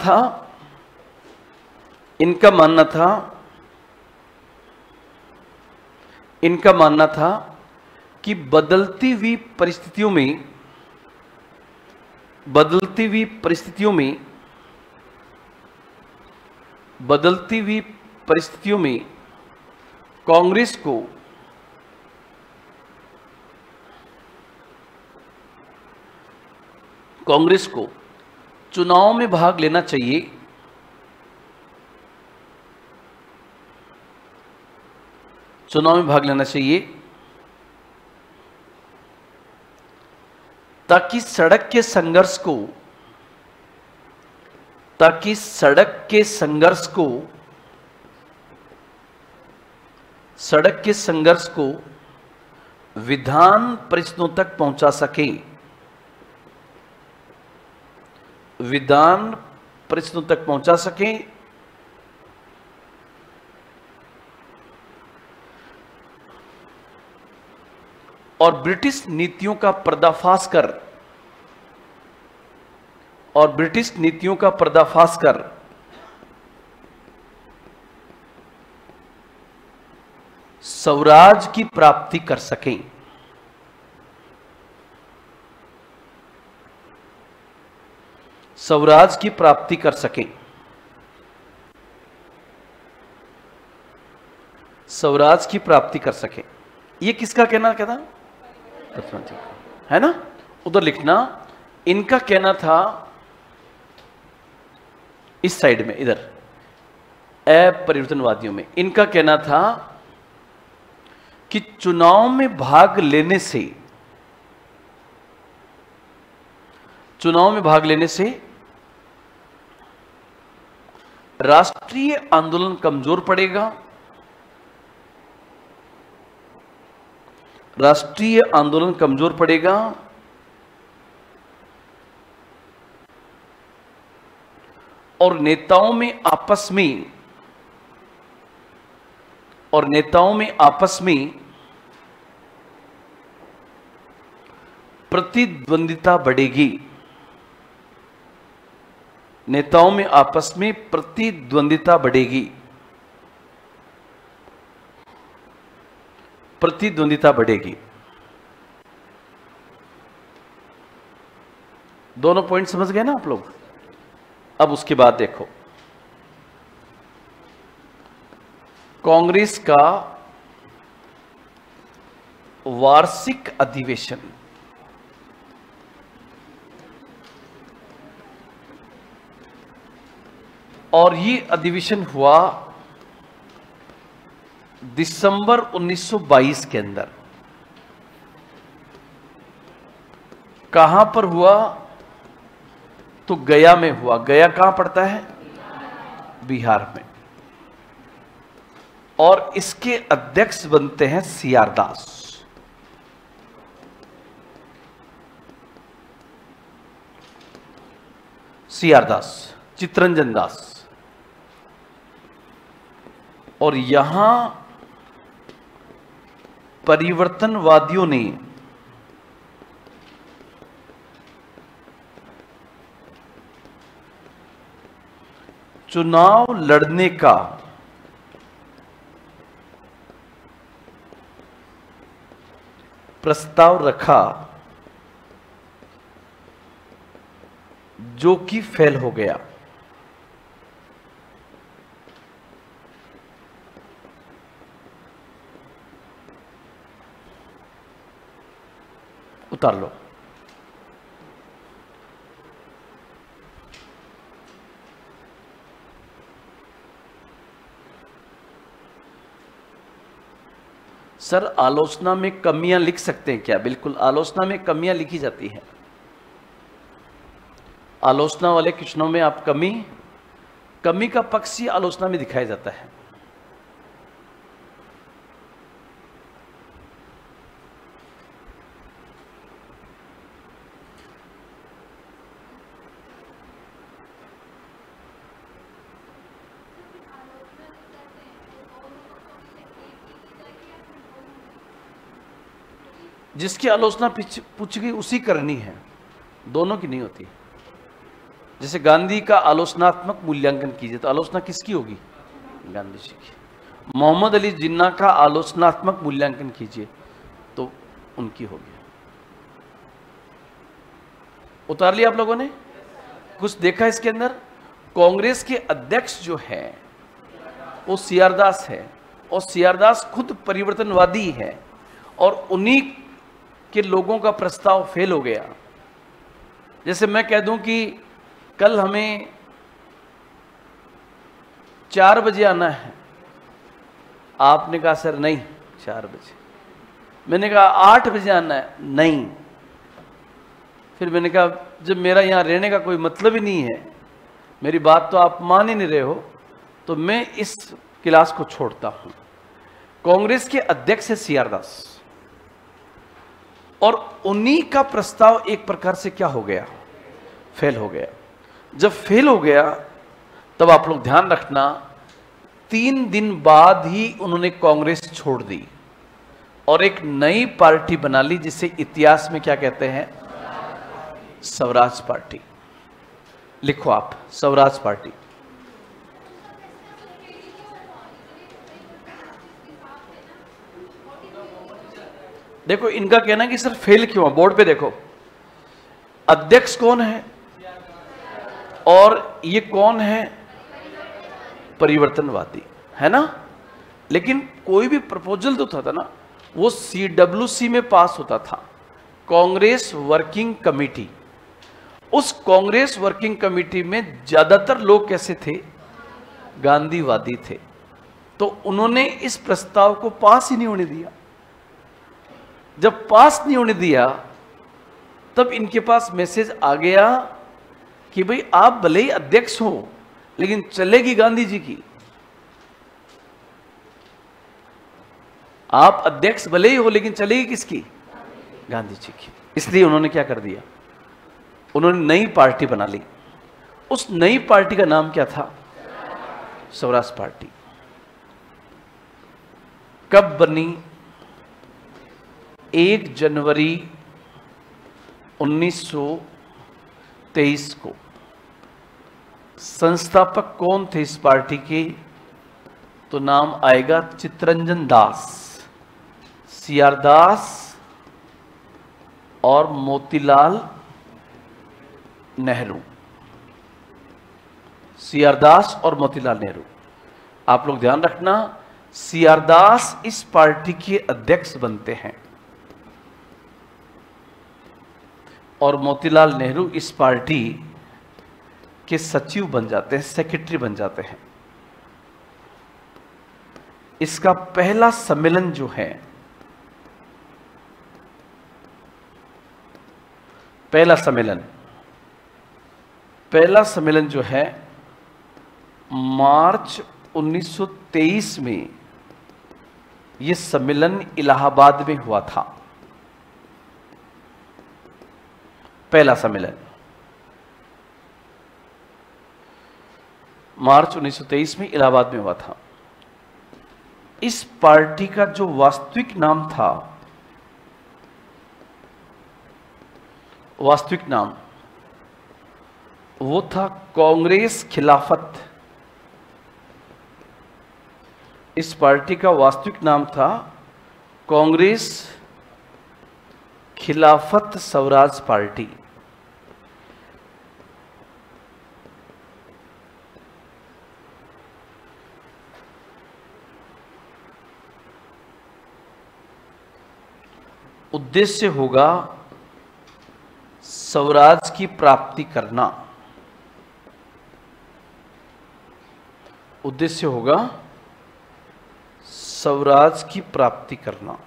था कि बदलती हुई परिस्थितियों में कांग्रेस को चुनाव में भाग लेना चाहिए, ताकि सड़क के संघर्ष को विधान परिषदों तक पहुंचा सकें, और ब्रिटिश नीतियों का पर्दाफाश कर स्वराज की प्राप्ति कर सकें। ये किसका कहना है ना? उधर लिखना, इनका कहना था इस साइड में, इधर अपरिवर्तनवादियों में, इनका कहना था कि चुनाव में भाग लेने से राष्ट्रीय आंदोलन कमजोर पड़ेगा, और नेताओं में आपस में प्रतिद्वंदिता बढ़ेगी। दोनों पॉइंट समझ गए ना आप लोग? अब उसके बाद देखो, कांग्रेस का वार्षिक अधिवेशन, और ये अधिवेशन हुआ दिसंबर 1922 के अंदर। कहां पर हुआ? तो गया में हुआ। गया कहां पड़ता है? बिहार में। और इसके अध्यक्ष बनते हैं सीआर दास, चित्तरंजन दास। और यहां परिवर्तनवादियों ने चुनाव लड़ने का प्रस्ताव रखा, जो कि फेल हो गया। उतार लो। सर, आलोचना में कमियां लिख सकते हैं क्या? बिल्कुल, आलोचना में कमियां लिखी जाती हैं। आलोचना वाले क्वेश्चनों में आप कमी कमी का पक्ष ही आलोचना में दिखाया जाता है। जिसकी आलोचना पूछी गई उसी करनी है, दोनों की नहीं होती। जैसे गांधी का आलोचनात्मक मूल्यांकन कीजिए तो आलोचना किसकी होगी? गांधी जी की। मोहम्मद अली जिन्ना का आलोचनात्मक मूल्यांकन कीजिए तो उनकी होगी। उतार लिया आप लोगों ने? कुछ देखा इसके अंदर? कांग्रेस के अध्यक्ष जो है वो सीआर दास है, और सीआर दास खुद परिवर्तनवादी है, और उन्हीं के लोगों का प्रस्ताव फेल हो गया। जैसे मैं कह दूं कि कल हमें 4 बजे आना है, आपने कहा सर नहीं 4 बजे, मैंने कहा 8 बजे आना है, नहीं। फिर मैंने कहा जब मेरा यहां रहने का कोई मतलब ही नहीं है, मेरी बात तो आप मान ही नहीं रहे हो, तो मैं इस क्लास को छोड़ता हूं। कांग्रेस के अध्यक्ष है सीआर दास, और उन्हीं का प्रस्ताव एक प्रकार से क्या हो गया? फेल हो गया। जब फेल हो गया तब आप लोग ध्यान रखना, 3 दिन बाद ही उन्होंने कांग्रेस छोड़ दी और एक नई पार्टी बना ली, जिसे इतिहास में क्या कहते हैं? स्वराज पार्टी। लिखो आप, स्वराज पार्टी। देखो इनका कहना है कि सर फेल क्यों? बोर्ड पे देखो, अध्यक्ष कौन है और ये कौन है? परिवर्तनवादी, है ना? लेकिन कोई भी प्रपोजल तो था ना, वो CWC में पास होता था, कांग्रेस वर्किंग कमेटी। उस कांग्रेस वर्किंग कमेटी में ज्यादातर लोग कैसे थे? गांधीवादी थे। तो उन्होंने इस प्रस्ताव को पास ही नहीं होने दिया। जब पास नहीं होने दिया तब इनके पास मैसेज आ गया कि भाई आप भले ही अध्यक्ष हो लेकिन चलेगी गांधी जी की। आप अध्यक्ष भले ही हो लेकिन चलेगी किसकी? गांधी जी की। इसलिए उन्होंने क्या कर दिया? उन्होंने नई पार्टी बना ली। उस नई पार्टी का नाम क्या था? स्वराज पार्टी। कब बनी? 1 जनवरी 1923 को। संस्थापक कौन थे इस पार्टी के? तो नाम आएगा चित्तरंजन दास, सीआर दास और मोतीलाल नेहरू। सीआर दास और मोतीलाल नेहरू। आप लोग ध्यान रखना, सीआर दास इस पार्टी के अध्यक्ष बनते हैं और मोतीलाल नेहरू इस पार्टी के सचिव बन जाते हैं, सेक्रेटरी बन जाते हैं। इसका पहला सम्मेलन जो है, पहला सम्मेलन जो है मार्च 1923 में, यह सम्मेलन इलाहाबाद में हुआ था। पहला सम्मेलन मार्च 1923 में इलाहाबाद में हुआ था। इस पार्टी का जो वास्तविक नाम था, वो था कांग्रेस खिलाफत। इस पार्टी का वास्तविक नाम था कांग्रेस खिलाफत स्वराज पार्टी। उद्देश्य होगा स्वराज की प्राप्ति करना। उद्देश्य होगा स्वराज की प्राप्ति करना।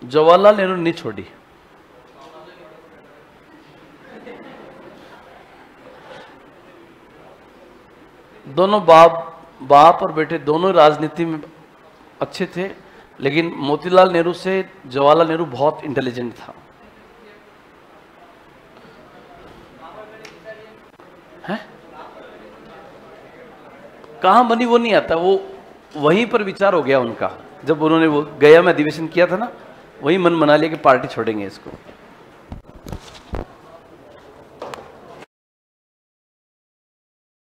जवाहरलाल नेहरू ने नहीं छोड़ी। दोनों बाप और बेटे दोनों राजनीति में अच्छे थे, लेकिन मोतीलाल नेहरू से जवाहरलाल नेहरू बहुत इंटेलिजेंट था। हैं? कहाँ बनी वो नहीं आता, वो वहीं पर विचार हो गया उनका। जब उन्होंने वो गया में अधिवेशन किया था ना, वहीं मन बना लिया कि पार्टी छोड़ेंगे इसको।